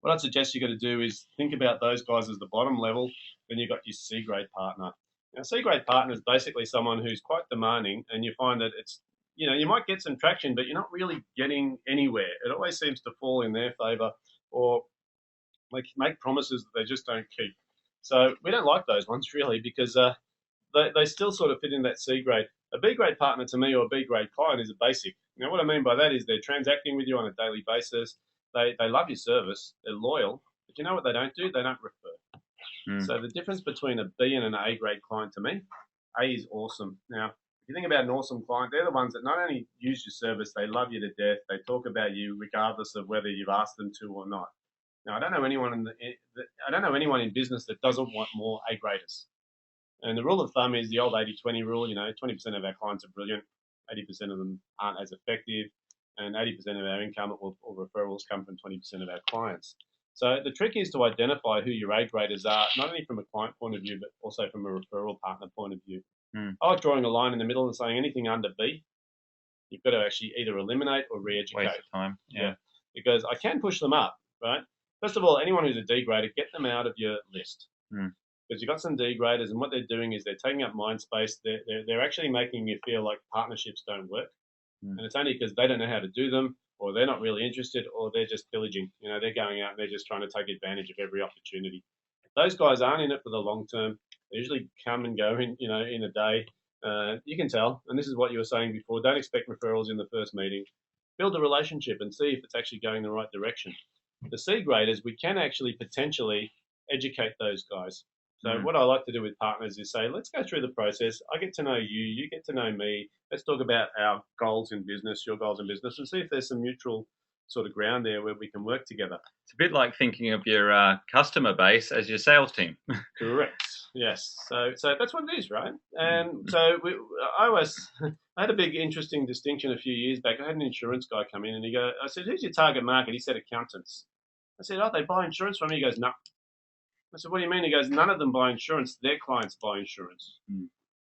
What I'd suggest you got to do is think about those guys as the bottom level. Then you've got your C-grade partner. Now, C-grade partner is basically someone who's quite demanding, and you find that it's, you might get some traction, but you're not really getting anywhere. It always seems to fall in their favor, or make promises that they just don't keep. So we don't like those ones really, because they still sort of fit in that C grade. A B grade partner to me, or a B grade client, is a basic. Now, what I mean by that is they're transacting with you on a daily basis. They love your service. They're loyal. But you know what they don't do? They don't refer. So the difference between a B and an A grade client, to me, A is awesome. Now, if you think about an awesome client, they're the ones that not only use your service, they love you to death. They talk about you regardless of whether you've asked them to or not. Now, I don't know anyone in business that doesn't want more A graders. And the rule of thumb is the old 80-20 rule. 20% of our clients are brilliant, 80% of them aren't as effective, and 80% of our income or referrals come from 20% of our clients. So the trick is to identify who your A graders are, not only from a client point of view, but also from a referral partner point of view. I like drawing a line in the middle and saying anything under B, you've got to actually either eliminate or re-educate. Waste of time. Yeah. Because I can push them up, right? First of all, anyone who's a D grader, get them out of your list. Because you've got some D graders, and what they're doing is they're taking up mind space. They're actually making you feel like partnerships don't work. And it's only because they don't know how to do them, or they're not really interested, or they're just pillaging. They're going out and they're just trying to take advantage of every opportunity. Those guys aren't in it for the long term. They usually come and go in a day. You can tell, and this is what you were saying before. Don't expect referrals in the first meeting. Build a relationship and see if it's actually going the right direction. The C graders, we can actually potentially educate those guys. So what I like to do with partners is say, let's go through the process. I get to know you, you get to know me. Let's talk about our goals in business, your goals in business, and see if there's some mutual sort of ground there where we can work together. It's a bit like thinking of your customer base as your sales team. Correct. Yes. So that's what it is, right? And so I had a big interesting distinction a few years back. I had an insurance guy come in and I said, who's your target market? He said, accountants. I said, oh, they buy insurance from me. He goes, no. I said, what do you mean? He goes, none of them buy insurance. Their clients buy insurance. I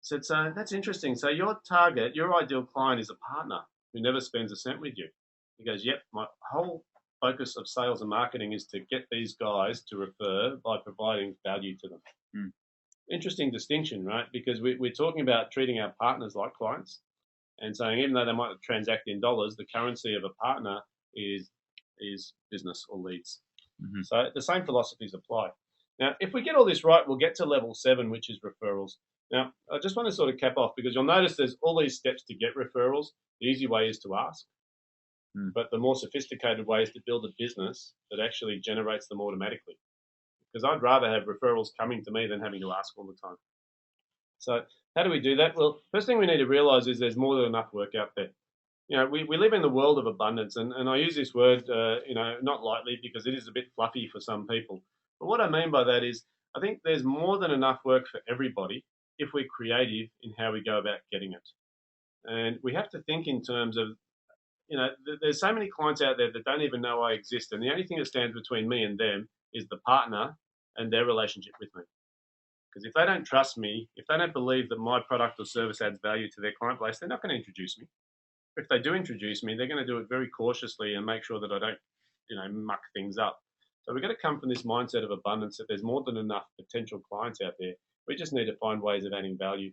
said, so that's interesting. So your target, your ideal client is a partner who never spends a cent with you. He goes, yep, my whole focus of sales and marketing is to get these guys to refer by providing value to them. Interesting distinction, right? Because we're talking about treating our partners like clients and saying even though they might transact in dollars, the currency of a partner is business or leads. So the same philosophies apply. Now, if we get all this right, we'll get to level 7, which is referrals. Now, I just want to sort of cap off because you'll notice there's all these steps to get referrals. The easy way is to ask. But the more sophisticated way is to build a business that actually generates them automatically. Because I'd rather have referrals coming to me than having to ask all the time. So how do we do that? Well, first thing we need to realize is there's more than enough work out there. We live in the world of abundance, and I use this word, not lightly because it is a bit fluffy for some people. But what I mean by that is I think there's more than enough work for everybody if we're creative in how we go about getting it. And we have to think in terms of, there's so many clients out there that don't even know I exist. And the only thing that stands between me and them is the partner and their relationship with me. Because if they don't trust me, if they don't believe that my product or service adds value to their client base, they're not going to introduce me. If they do introduce me, they're going to do it very cautiously and make sure that I don't, muck things up. So we've got to come from this mindset of abundance that there's more than enough potential clients out there. We just need to find ways of adding value.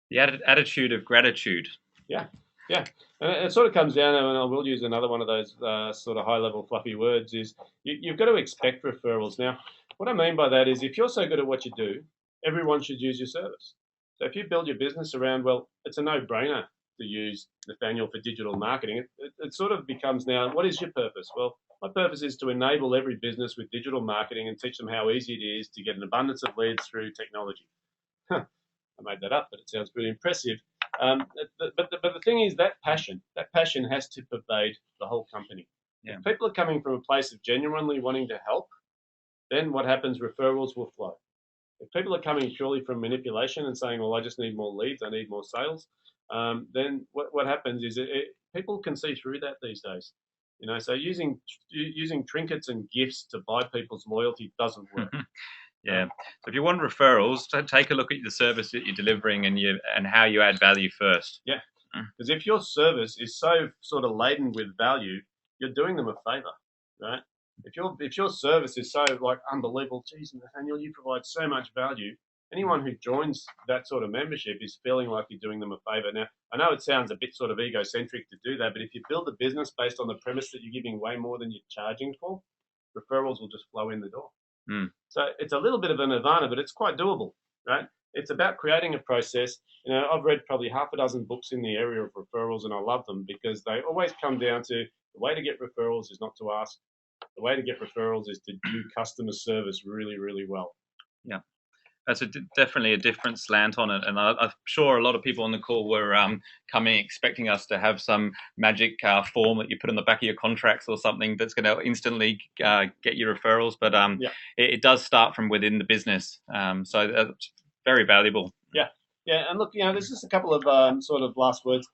The attitude of gratitude. Yeah. And it sort of comes down to, and I will use another one of those sort of high-level fluffy words, is you've got to expect referrals. Now, what I mean by that is if you're so good at what you do, everyone should use your service. So if you build your business around, well, it's a no-brainer to use Nathanial for digital marketing. It sort of becomes now, what is your purpose? Well, my purpose is to enable every business with digital marketing and teach them how easy it is to get an abundance of leads through technology. I made that up, but it sounds pretty impressive. But the thing is that passion has to pervade the whole company. Yeah. If people are coming from a place of genuinely wanting to help, then what happens? Referrals will flow. If people are coming purely from manipulation and saying, well, I just need more leads, I need more sales, then what happens is people can see through that these days. So using trinkets and gifts to buy people's loyalty doesn't work. Yeah. So if you want referrals, take a look at the service that you're delivering and how you add value first. Yeah. Because if your service is so sort of laden with value, you're doing them a favor, right? If your service is so like unbelievable, geez, Nathaniel, you provide so much value. Anyone who joins that sort of membership is feeling like you're doing them a favor. Now, I know it sounds a bit sort of egocentric to do that, but if you build a business based on the premise that you're giving way more than you're charging for, referrals will just flow in the door. So it's a little bit of a nirvana, but it's quite doable, right? It's about creating a process. I've read probably half a dozen books in the area of referrals, and I love them because they always come down to the way to get referrals is not to ask. The way to get referrals is to do customer service really, really well. Yeah. That's definitely a different slant on it, and I'm sure a lot of people on the call were coming expecting us to have some magic form that you put on the back of your contracts or something that's going to instantly get you referrals. But it does start from within the business, so that's very valuable. Yeah, and look, there's just a couple of sort of last words.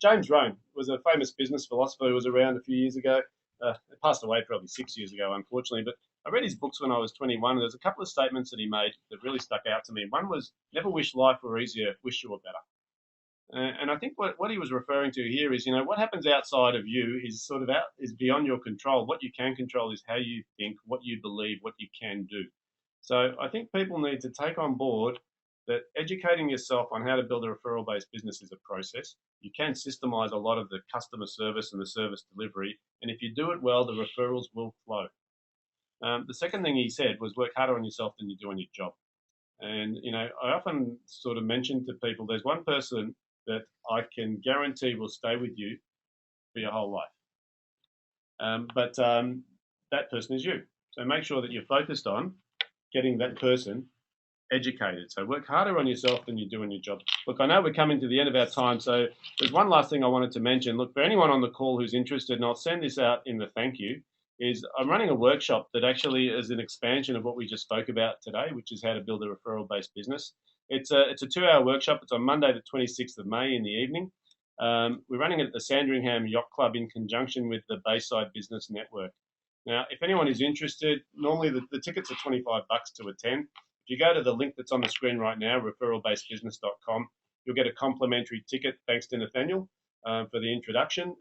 James Rohn was a famous business philosopher who was around a few years ago. He passed away probably 6 years ago, unfortunately, but I read his books when I was 21, and there's a couple of statements that he made that really stuck out to me. One was, never wish life were easier, wish you were better. And I think what he was referring to here is, what happens outside of you is is beyond your control. What you can control is how you think, what you believe, what you can do. So I think people need to take on board that educating yourself on how to build a referral-based business is a process. You can systemize a lot of the customer service and the service delivery. And if you do it well, the referrals will flow. The second thing he said was work harder on yourself than you do on your job. And, I often sort of mention to people, there's one person that I can guarantee will stay with you for your whole life. But that person is you. So make sure that you're focused on getting that person educated. So work harder on yourself than you do on your job. Look, I know we're coming to the end of our time, so there's one last thing I wanted to mention. Look, for anyone on the call who's interested, and I'll send this out in the thank you, is I'm running a workshop that actually is an expansion of what we just spoke about today, which is how to build a referral-based business. It's a 2-hour workshop. It's on Monday, the 26th of May in the evening. We're running it at the Sandringham Yacht Club in conjunction with the Bayside Business Network. Now, if anyone is interested, normally the tickets are $25 to attend. If you go to the link that's on the screen right now, referralbasedbusiness.com, you'll get a complimentary ticket, thanks to Nathanial, for the introduction.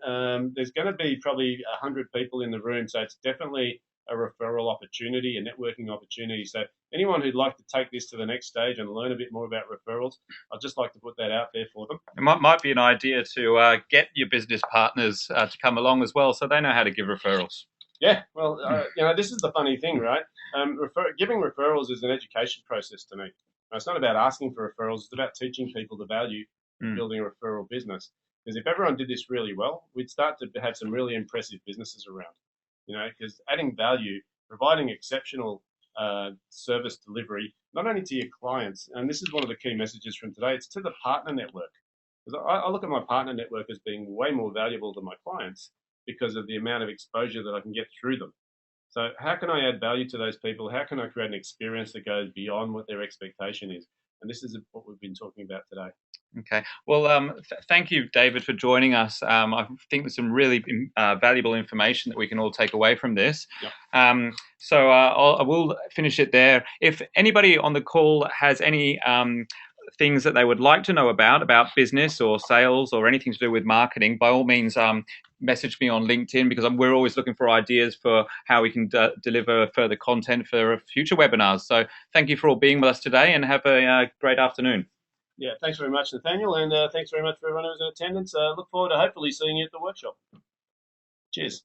There's going to be probably 100 people in the room, so it's definitely a referral opportunity, a networking opportunity. So anyone who'd like to take this to the next stage and learn a bit more about referrals, I'd just like to put that out there for them. It might be an idea to get your business partners to come along as well, so they know how to give referrals. Yeah, well, this is the funny thing, right? Giving referrals is an education process to me. It's not about asking for referrals. It's about teaching people the value of building a referral business. Because if everyone did this really well, we'd start to have some really impressive businesses around. Because adding value, providing exceptional service delivery, not only to your clients, and this is one of the key messages from today, it's to the partner network. Because I look at my partner network as being way more valuable than my clients because of the amount of exposure that I can get through them. So how can I add value to those people? How can I create an experience that goes beyond what their expectation is? And this is what we've been talking about today. Okay. Well, thank you, David, for joining us. I think there's some really valuable information that we can all take away from this. Yep. So I will finish it there. If anybody on the call has any things that they would like to know about business or sales or anything to do with marketing, by all means, message me on LinkedIn, because we're always looking for ideas for how we can deliver further content for future webinars. So thank you for all being with us today, and have a great afternoon. Yeah, thanks very much, Nathaniel, and thanks very much for everyone who's in attendance. Look forward to hopefully seeing you at the workshop. Cheers.